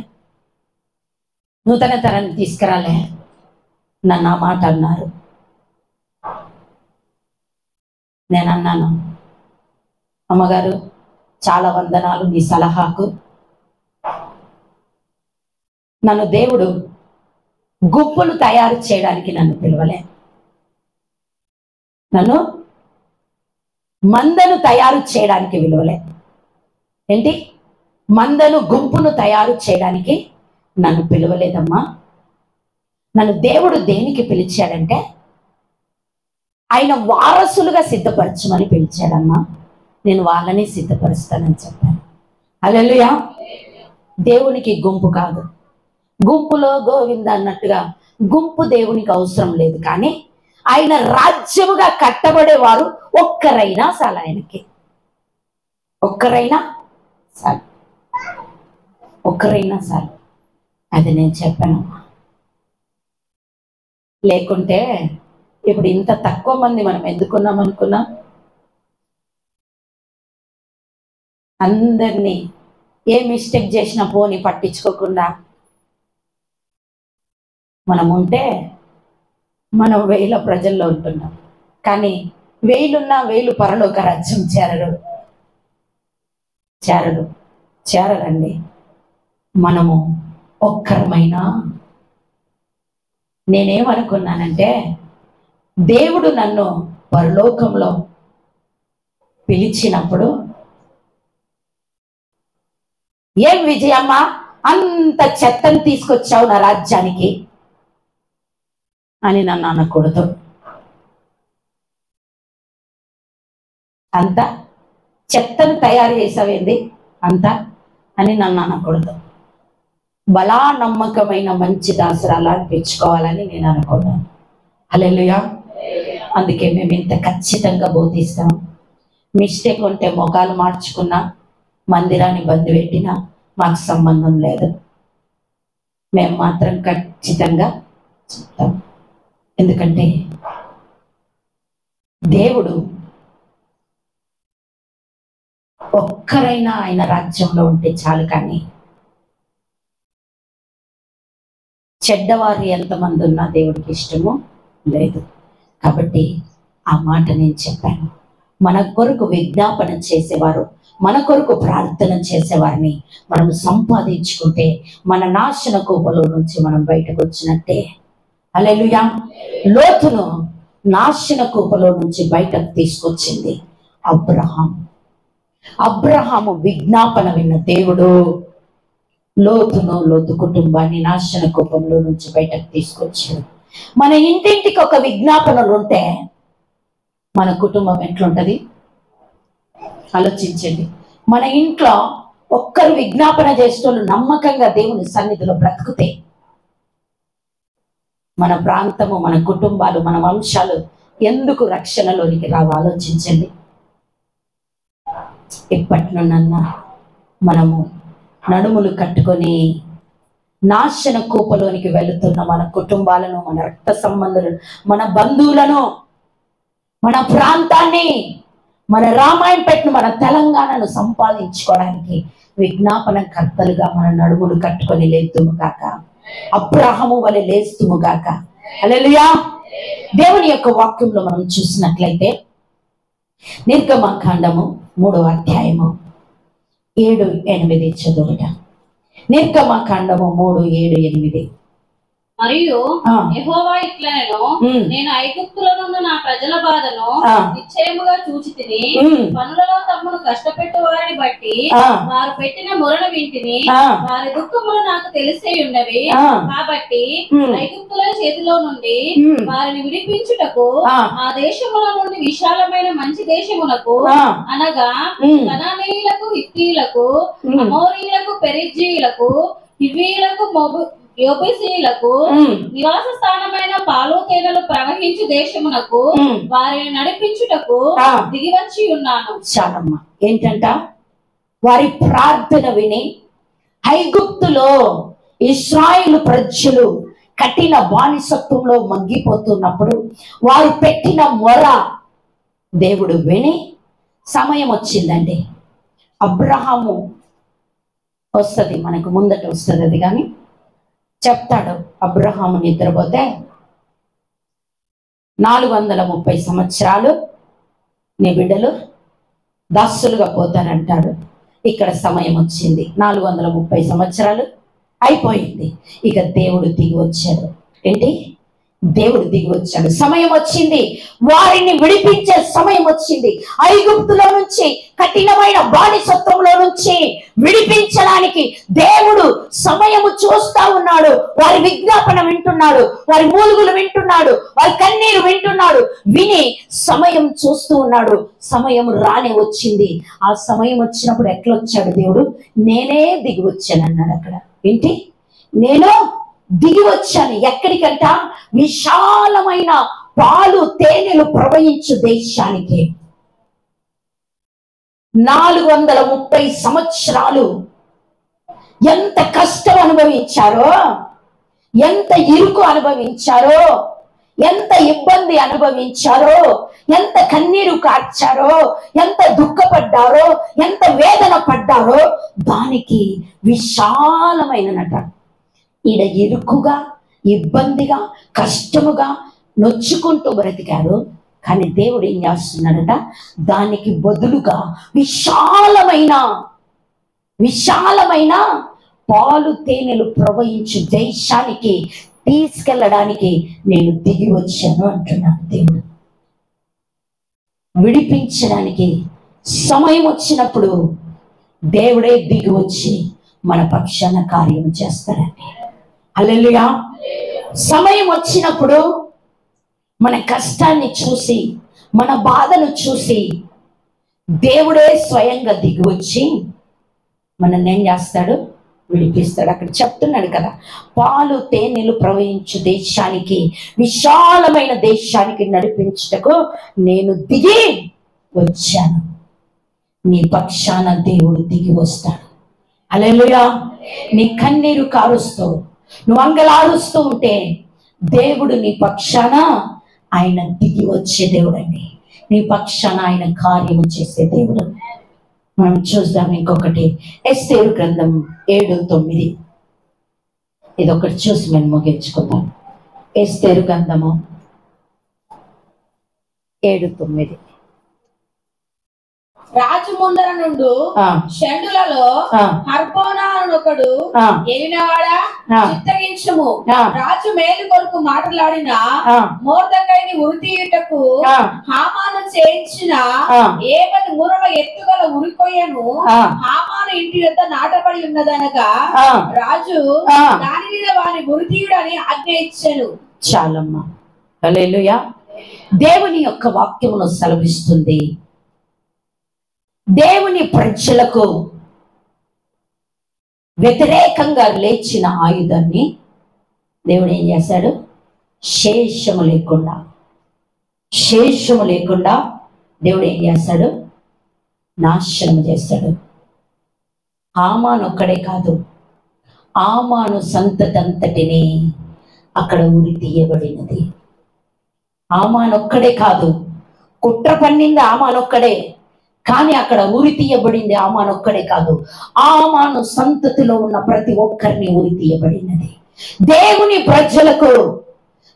నన్ను ఆ మాట అన్నారు. నేను అన్నాను, అమ్మగారు చాలా వందనాలు మీ సలహాకు. నన్ను దేవుడు గుంపులు తయారు చేయడానికి నన్ను పిలవలే, నన్ను మందను తయారు చేయడానికి విలువలే. ఏంటి? మందను గుంపును తయారు చేయడానికి నన్ను పిలవలేదమ్మా. నన్ను దేవుడు దేనికి పిలిచాడంటే ఆయన వారసులుగా సిద్ధపరచమని పిలిచాడమ్మా. నేను వాళ్ళని సిద్ధపరుస్తానని చెప్పాను. హల్లెలూయా. దేవునికి గుంపు కాదు, గుంపులో గోవింద అన్నట్టుగా గుంపు దేవునికి అవసరం లేదు. కానీ ఆయన రాజ్యముగా కట్టబడేవారు ఒక్కరైనా చాలు, ఆయనకి ఒక్కరైనా చాలు. అది నేను చెప్పానమ్మా. లేకుంటే ఇప్పుడు ఇంత తక్కువ మంది మనం ఎందుకున్నాం అనుకున్నాం? అందరినీ ఏ మిస్టేక్ చేసినా పోని పట్టించుకోకుండా మనం ఉంటే మనం 1000 ప్రజల్లో ఉంటున్నాం. కానీ 1000 పరలోక రాజ్యం చేరరండి. మనము ఒక్కరమైనా, నేనేమనుకున్నానంటే దేవుడు నన్ను పరలోకంలో పిలిచినప్పుడు, ఏం విజయమ్మ అంత చెత్తని తీసుకొచ్చావు నా రాజ్యానికి అని నన్ను అనకూడదు. అంతా చెత్తను తయారు చేసావేంది అంతా అని నన్ను అనకూడదు. బలా నమ్మకమైన మంచి దాసరాలు అనిపించుకోవాలని నేను అనుకున్నాను. హల్లెలూయా. అందుకే మేము ఇంత ఖచ్చితంగా బోధిస్తాం. మిస్టేక్ ఉంటే మొఖాలు మార్చుకున్నా, మందిరాన్ని బంద్ పెట్టినా మాకు సంబంధం లేదు. మేము మాత్రం ఖచ్చితంగా చెప్తాం. ఎందుకంటే దేవుడు ఒక్కరైనా ఆయన రాజ్యంలో ఉంటే చాలు, కానీ చెడ్డవారు ఎంతమంది ఉన్నా దేవుడికి ఇష్టము లేదు. కాబట్టి ఆ మాట నేను చెప్పాను. మన కొరకు విజ్ఞాపన చేసేవారు, మన కొరకు ప్రార్థన చేసేవారిని మనం సంపాదించుకుంటే మన నాశన కూపలో నుంచి మనం బయటకు వచ్చినట్టే. హల్లెలూయా. లోతును నాశన కూపలో నుంచి బయటకు తీసుకొచ్చింది అబ్రహాము విజ్ఞాపన విన్న దేవుడు లోతు కుటుంబాన్ని నాశన కూపంలో నుంచి బయటకు తీసుకొచ్చాడు. మన ఇంటింటికి ఒక విజ్ఞాపనలు ఉంటే మన కుటుంబం ఎట్లుంటది ఆలోచించండి. మన ఇంట్లో ఒక్కరు విజ్ఞాపన చేసేటోళ్ళు నమ్మకంగా దేవుని సన్నిధిలో బ్రతుకుతే మన ప్రాంతము, మన కుటుంబాలు, మన వంశాలు ఎందుకు రక్షణలోనికి రావు ఆలోచించండి. ఇప్పటి నుండన్నా మనము నడుములు కట్టుకొని నాశన కూపలోనికి వెళుతున్న మన కుటుంబాలను, మన రక్త సంబంధులను, మన బంధువులను, మన ప్రాంతాన్ని, మన రామాయణపేటను, మన తెలంగాణను సంపాదించుకోవడానికి విజ్ఞాపన కర్తలుగా మన నడుములు కట్టుకొని లేతుము గాక. అబ్రహాము వలె లేస్తుము గాక. హల్లెలూయా. దేవుని యొక్క వాక్యంలో మనం చూసినట్లయితే నిర్గమకాండము 3వ అధ్యాయము 7-8 చదువుట. నిర్గమకాండము 3:7-8. మరియు యెహోవా ఇట్లనెను, నేను ఐగుప్తులో నుండి నా ప్రజల బాధను నిశ్చయముగా చూచి తిని, పనులలో తమ్మును కష్టపెట్టు వారిని బట్టి వారు పెట్టిన మొరను వింటిని. వారి దుఃఖములు నాకు తెలిసే ఉన్నవి. కాబట్టి ఐగుప్తుల చేతిలో నుండి వారిని విడిపించుటకు ఆ దేశముల నుండి విశాలమైన మంచి దేశమునకు, అనగా కనానీయులకు, హిత్తీయులకు, అమోరీయులకు, పెరిజ్జీయులకు, హివ్వీయులకు, యోబుసీయులకు నివాస స్థానమైన పాలు తేనెలు ప్రవహించు దేశమునకు వారిని నడిపించుటకు దిగివచ్చి ఉన్నాను. చాలమ్మా. ఏంటంట? వారి ప్రార్థన విని ఐగుప్తులో ఇశ్రాయేలు ప్రజలు కఠిన బానిసత్వంలో మగ్గిపోతున్నప్పుడు వారు పెట్టిన మొర దేవుడు విని సమయం వచ్చిందండి. అబ్రహాము వస్తుంది, మనకు ముందట వస్తుంది అది, కానీ చెప్తాడు. అబ్రహాము నిద్రపోతే 430 సంవత్సరాలు నీ బిడ్డలు దాసులుగా పోతారంటాడు. ఇక్కడ సమయం వచ్చింది, 430 సంవత్సరాలు అయిపోయింది. ఇక దేవుడు దిగి వచ్చాడు. ఏంటి? దేవుడు దిగి వచ్చాడు. సమయం వచ్చింది, వారిని విడిపించే సమయం వచ్చింది. ఐగుప్తులో నుంచి, కఠినమైన బానిసత్వంలో నుంచి విడిపించడానికి దేవుడు సమయము చూస్తా ఉన్నాడు. వారి విజ్ఞాపన వింటున్నాడు, వారి మూలుగులు వింటున్నాడు, వారి కన్నీరు వింటున్నాడు. విని సమయం చూస్తూ ఉన్నాడు. సమయం రానే వచ్చింది. ఆ సమయం వచ్చినప్పుడు ఎట్లొచ్చాడు దేవుడు? నేనే దిగి వచ్చాను అన్నాడు. అక్కడ ఏంటి? నేను దిగి వచ్చాను. ఎక్కడికంట? విశాలమైన పాలు తేనెలు ప్రవహించు దేశానికి. 430 సంవత్సరాలు ఎంత కష్టం అనుభవించారో, ఎంత ఇరుకు అనుభవించారో, ఎంత ఇబ్బంది అనుభవించారో, ఎంత కన్నీరు కార్చారో, ఎంత దుఃఖపడ్డారో, ఎంత వేదన పడ్డారో, దానికి విశాలమైన నట. ఈడ ఇరుకుగా, ఇబ్బందిగా, కష్టముగా నొచ్చుకుంటూ బ్రతికారు. కానీ దేవుడు ఏం చేస్తున్నాడట? దానికి బదులుగా విశాలమైన పాలు తేనెలు ప్రవహించు దేశానికి తీసుకెళ్ళడానికి నేను దిగి వచ్చాను అంటున్నాడు దేవుడు. విడిపించడానికి సమయం వచ్చినప్పుడు దేవుడే దిగి వచ్చి మన పక్షాన కార్యం చేస్తారండి. హల్లెలూయా. సమయం వచ్చినప్పుడు మన కష్టాన్ని చూసి, మన బాధను చూసి దేవుడే స్వయంగా దిగి వచ్చి మనల్ని ఏం చేస్తాడు? విడిపిస్తాడు. అక్కడ చెప్తున్నాడు కదా, పాలు తేనెలు ప్రవహించు దేశానికి, విశాలమైన దేశానికి నడిపించుటకు నేను దిగి వచ్చాను. నీ పక్షాన దేవుడు దిగి వస్తాడు. హల్లెలూయా. నీ కన్నీరు కారుస్తూ నువ్వు అంగలారుస్తూ ఉంటే దేవుడు నీ పక్షాన ఆయన దిగి వచ్చే దేవుడు అండి. నీ పక్షాన ఆయన కార్యము చేసే దేవుడు. మనం చూద్దాం ఇంకొకటి, ఎస్తేరు గ్రంథం 7:9. ఇదొకటి చూసి మేము ముగించుకుందాం. ఎస్తేరు గ్రంథము 7:9. రాజు ముందర నుండు షండులలో హర్బోనానొకడు ఏలినవాడా చిత్తగించుము. రాజు మేలు కొరకు మాట్లాడిన మోర్దెకైని ఉరితీయుటకు హామాను చేయించిన 7 మూరల ఎత్తుగల ఉరికొయ్యను హామాను ఇంటి వద్ద నాటబడి ఉన్నదనగా రాజు దాని మీద వాని ఉరితీయుడని ఆజ్ఞ ఇచ్చెను. చాలమ్మా. హల్లెలూయా. దేవుని యొక్క వాక్యమును సెలవిస్తుంది, దేవుని ప్రజలకు వ్యతిరేకంగా లేచిన ఆయుధాన్ని దేవుడు ఏం చేశాడు? శేషము లేకుండా దేవుడు ఏం చేశాడు? నాశనం చేశాడు. హామాను ఒక్కడే కాదు, హామాను సంతతంతటిని అక్కడ ఉరి తీయబడినది. హామాను ఒక్కడే కాదు, కుట్ర పన్నింది హామాను ఒక్కడే, కానీ అక్కడ ఉరి తీయబడింది హామాను ఒక్కడే కాదు, హామాను సంతతిలో ఉన్న ప్రతి ఒక్కరిని ఉరి తీయబడినది. దేవుని ప్రజలకు,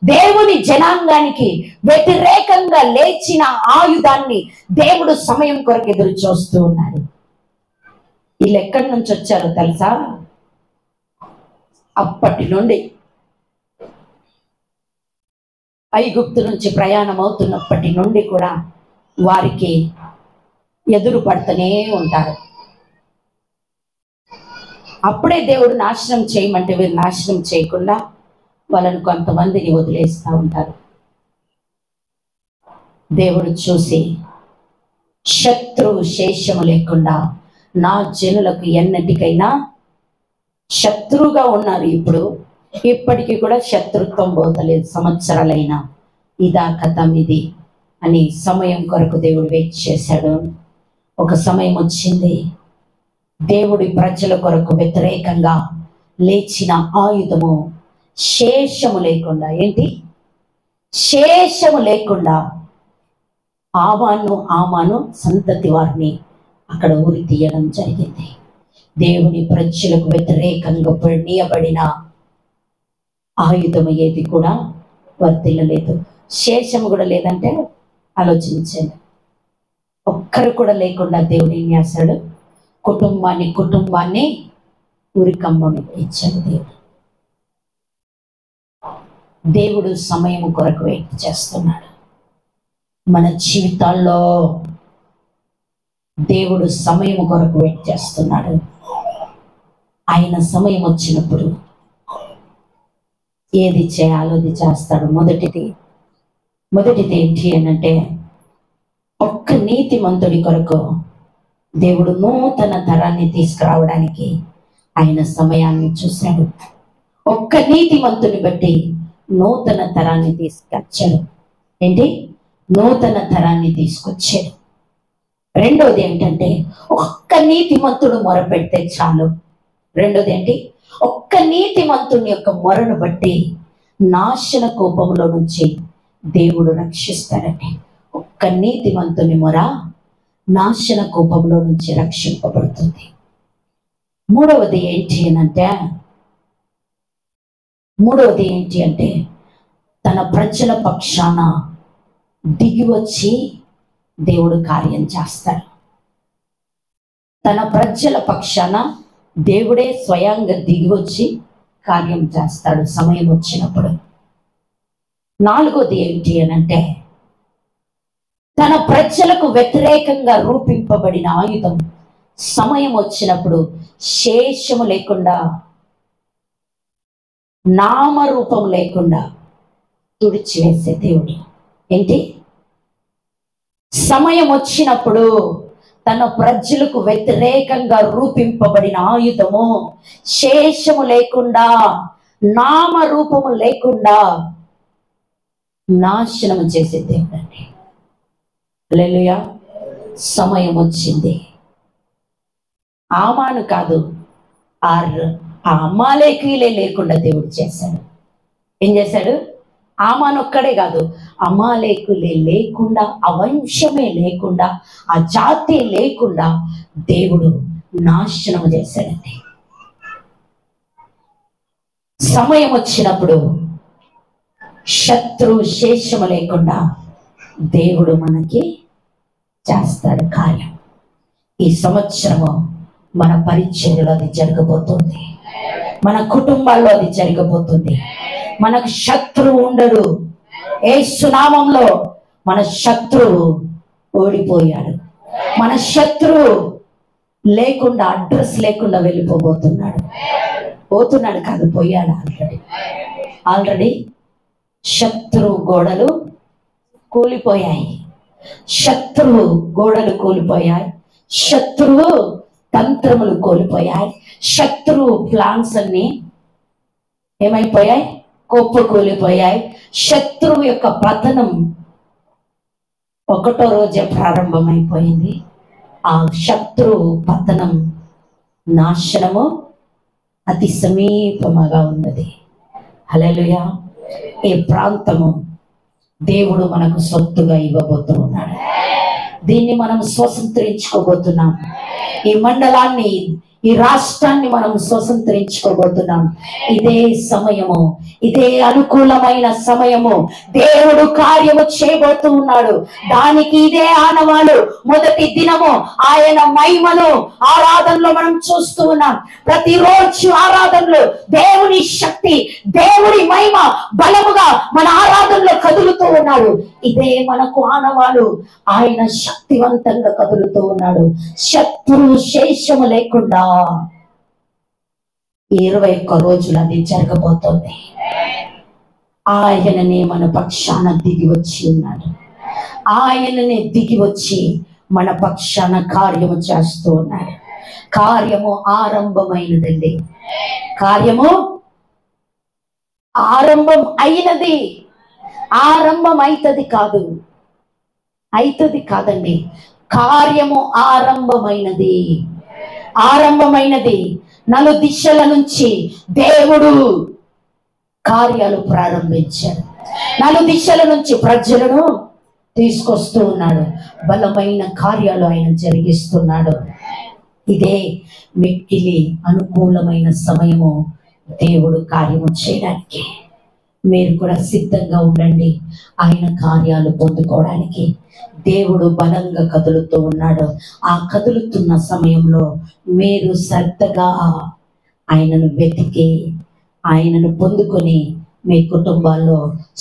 దేవుని జనాంగానికి వ్యతిరేకంగా లేచిన ఆయుధాన్ని దేవుడు సమయం కొరకు ఎదురు చూస్తూ ఉన్నాడు. వీళ్ళు ఎక్కడి నుంచి వచ్చారో తెలుసా? అప్పటి నుండి ఐగుప్తు నుంచి ప్రయాణం అవుతున్నప్పటి నుండి కూడా వారికి ఎదురు పడుతూనే ఉంటారు. అప్పుడే దేవుడు నాశనం చేయమంటే వీరు నాశనం చేయకుండా వాళ్ళని కొంతమందిని వదిలేస్తూ ఉంటారు. దేవుడు చూసి శత్రువు శేషము లేకుండా నా జనులకు ఎన్నటికైనా శత్రువుగా ఉన్నారు. ఇప్పటికీ కూడా శత్రుత్వం పోతలేదు. సంవత్సరాలైనా ఇదా కథం ఇది అని సమయం కొరకు దేవుడు వెయిట్ చేశాడు. ఒక సమయం వచ్చింది, దేవుడి ప్రజల కొరకు వ్యతిరేకంగా లేచిన ఆయుధము శేషము లేకుండా, ఏంటి శేషము లేకుండా ఆమాను సంతతి వారిని అక్కడ ఉరి తీయడం జరిగింది. దేవుని ప్రజలకు వ్యతిరేకంగా నీయబడిన ఆయుధము ఏది కూడా వర్తిల్లలేదు. శేషము కూడా లేదంటే ఆలోచించండి. ఒక్కరు కూడా లేకుండా దేవుడు ఏం చేశాడు? కుటుంబాన్ని ఉరికంబం ఇచ్చాడు. దేవుడు సమయం కొరకు వెయిట్ చేస్తున్నాడు. మన జీవితాల్లో దేవుడు సమయం కొరకు వెయిట్ చేస్తున్నాడు. ఆయన సమయం వచ్చినప్పుడు ఏది చేయాలో అది చేస్తాడు. మొదటిది ఏంటి అనంటే, ఒక్క నీతిమంతుడి కొరకు దేవుడు నూతన తరాన్ని తీసుకురావడానికి ఆయన సమయాన్ని చూశాడు. ఒక్క నీతిమంతుని బట్టి నూతన తరాన్ని తీసుకొచ్చాడు. ఏంటి? నూతన తరాన్ని తీసుకొచ్చాడు. రెండోది ఏంటంటే, ఒక్క నీతిమంతుడు మొరపెడితే చాలు. రెండోది ఏంటి? ఒక్క నీతిమంతుని యొక్క మొరను బట్టి నాశన కోపంలో నుంచి దేవుడు రక్షిస్తాడని. ఒక్క నీతిమంతుని మొర నాశన కోపంలో నుంచి రక్షింపబడుతుంది. మూడవది ఏంటి అంటే తన ప్రజల పక్షాన దిగి వచ్చి దేవుడు కార్యం చేస్తాడు. తన ప్రజల పక్షాన దేవుడే స్వయంగా దిగి వచ్చి కార్యం చేస్తాడు సమయం వచ్చినప్పుడు. నాలుగోది ఏంటి అనంటే, తన ప్రజలకు వ్యతిరేకంగా రూపింపబడిన ఆయుధం సమయం వచ్చినప్పుడు శేషము లేకుండా, నామరూపం లేకుండా తుడిచివేసే దేవుడు. ఏంటి? సమయం వచ్చినప్పుడు తన ప్రజలకు వ్యతిరేకంగా రూపింపబడిన ఆయుధము శేషము లేకుండా, నామరూపము లేకుండా నాశనం చేసే దేవుడండి. హల్లెలూయా. సమయం వచ్చింది. ఆమాను కాదు, ఆ అమాలేకీలే లేకుండా దేవుడు చేశాడు. ఏం చేశాడు? ఆమాను ఒక్కడే కాదు, అమాలేకులే లేకుండా, అవంశమే లేకుండా, ఆ జాతి లేకుండా దేవుడు నాశనం చేశాడండి. సమయం వచ్చినప్పుడు శత్రు శేషము లేకుండా దేవుడు మనకి చేస్తాడు కార్యం. ఈ సంవత్సరము మన పరిచర్యలో అది జరగబోతుంది, మన కుటుంబాల్లో అది జరగబోతుంది. మనకు శత్రువు ఉండడు. యేసు నామములో మన శత్రువు ఓడిపోయాడు. మన శత్రువు లేకుండా, అడ్రస్ లేకుండా వెళ్ళిపోబోతున్నాడు. పోతున్నాడు కాదు, పోయాడు. ఆల్రెడీ శత్రువు గోడలు కూలిపోయాయి. శత్రువు గోడలు కూలిపోయాయి. శత్రువు తంత్రములు కోల్పోయాయి. శత్రువు ప్లాన్స్ అన్ని ఏమైపోయాయి? కుప్ప కూలిపోయాయి. శత్రువు యొక్క పతనం ఒకటో రోజే ప్రారంభమైపోయింది. ఆ శత్రువు పతనం, నాశనము అతి సమీపముగా ఉన్నది. హల్లెలూయా. ఈ ప్రాంతము దేవుడు మనకు సొత్తుగా ఇవ్వబోతూ ఉన్నాడు. దీన్ని మనం స్వతంత్రించుకోబోతున్నాం. ఈ మండలాన్ని, ఈ రాష్ట్రాన్ని మనం స్వతంత్రించుకోబోతున్నాం. ఇదే సమయము, ఇదే అనుకూలమైన సమయము. దేవుడు కార్యము చేయబోతూ ఉన్నాడు. దానికి ఇదే ఆనవాలు. మొదటి దినము ఆయన మహిమను ఆరాధనలో మనం చూస్తూ ఉన్నాం. ప్రతిరోజు ఆరాధనలో దేవుని శక్తి, దేవుడి మహిమ బలముగా మన ఆరాధనలో కదులుతూ ఉన్నాడు. ఇదే మనకు ఆనవాలు. ఆయన శక్తివంతంగా కదులుతూ ఉన్నాడు. శత్రువు శేషము లేకుండా 21 రోజులు అది జరగబోతోంది. ఆయననే మన పక్షాన దిగి వచ్చి ఉన్నాడు. ఆయననే దిగి వచ్చి మన పక్షాన కార్యము చేస్తూ ఉన్నాడు. కార్యము ఆరంభమైనదండి. కార్యము ఆరంభం అయినది. ఆరంభం అవుతుంది కాదు, అవుతుంది కాదండి. కార్యము ఆరంభమైనది. ఆరంభమైనది. నలు దిశల నుంచి దేవుడు కార్యాలు ప్రారంభించాడు. నలు దిశల నుంచి ప్రజలను తీసుకొస్తూ ఉన్నాడు. బలమైన కార్యాలు ఆయన జరిగిస్తున్నాడు. ఇదే మిక్కిలి అనుకూలమైన సమయము దేవుడు కార్యము చేయడానికి. మీరు కూడా సిద్ధంగా ఉండండి ఆయన కార్యాలు పొందుకోవడానికి. దేవుడు బలంగా కదులుతూ ఉన్నాడు. ఆ కదులుతున్న సమయంలో మీరు శ్రద్ధగా ఆయనను వెతికి, ఆయనను పొందుకొని మీ కుటుంబాల్లో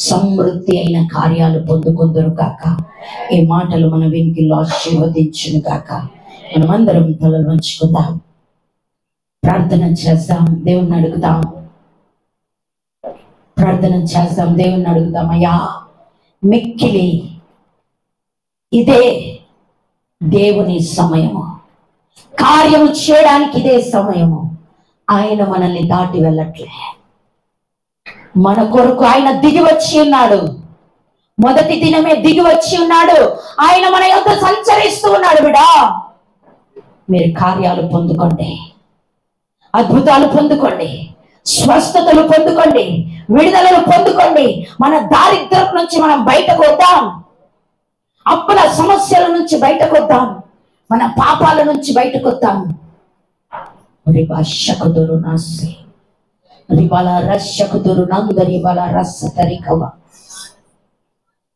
సమృద్ధి అయిన కార్యాలు పొందుకుందరు కాక. ఈ మాటలు మన వెనుకల్లో ఆశీర్వదించును కాక. మనమందరం తలలు వంచుకుందాం, ప్రార్థన చేద్దాం, దేవుణ్ణి అడుగుదాం. ప్రార్థన చేద్దాం, దేవుణ్ణి అడుగుదాం. అయ్యా, మిక్కిలి ఇదే దేవుని సమయము. కార్యము చేయడానికి ఇదే సమయము. ఆయన మనల్ని దాటి వెళ్ళట్లే. మన కొరకు ఆయన దిగి వచ్చి ఉన్నాడు. మొదటి దినమే దిగి వచ్చి ఉన్నాడు. ఆయన మన యొద్ద సంచరిస్తూ ఉన్నాడు. బిడా, మీరు కార్యాలు పొందుకోండి, అద్భుతాలు పొందుకోండి, స్వస్థతలు పొందుకోండి, విడుదలను పొందుకోండి. మన దారిద్ర్యం నుంచి మనం బయటకు వద్దాం. అప్పుల సమస్యల నుంచి బయటకు వద్దాం. మన పాపాల నుంచి బయటకు వద్దాం.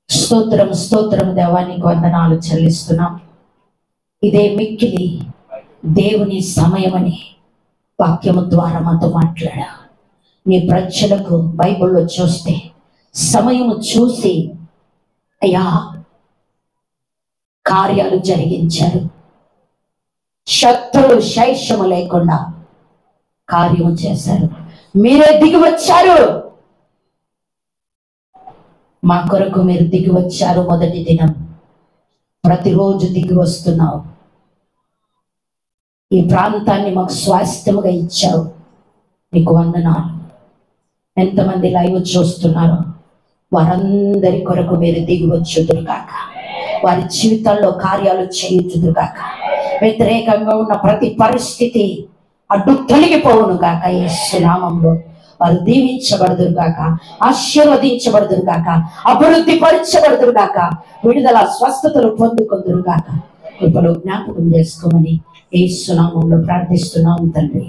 స్తోత్రం, స్తోత్రం దేవానికి వందనాలు చెల్లిస్తున్నాం. ఇదే మిక్కిలి దేవుని సమయమని వాక్యము ద్వారా మాతో మాట్లాడా. నీ ప్రజలకు బైబిల్లో చూస్తే సమయము చూసి అయ్యా కార్యాలు జరిగించారు. శత్రులు శైషము లేకుండా కార్యము చేశారు. మీరే దిగి వచ్చారు. మా కొరకు మీరు దిగి వచ్చారు. మొదటి దినం ప్రతిరోజు దిగి వస్తున్నావు. ఈ ప్రాంతాన్ని మాకు స్వాస్థ్యముగా ఇచ్చావు, నీకు వందనాలు. ఎంతమంది లైవ్ చూస్తున్నారో వారందరి కొరకు మీరు దిగి వచ్చుదురుగాక, వారి జీవితాల్లో కార్యాలు చేయుదురుగాక. వ్యతిరేకంగా ఉన్న ప్రతి పరిస్థితి అడ్డు తొలగిపోవును గాక. యేసు నామములో వారు దీవించబడుదురుగాక, ఆశీర్వదించబడుదురుగాక, అభివృద్ధి పరచబడుదురుగాక, విడుదల స్వస్థతలు పొందుకొందురుగాక. కృపలో జ్ఞాపకం చేసుకోమని యేసు నామములో ప్రార్థిస్తున్నాము తండ్రి.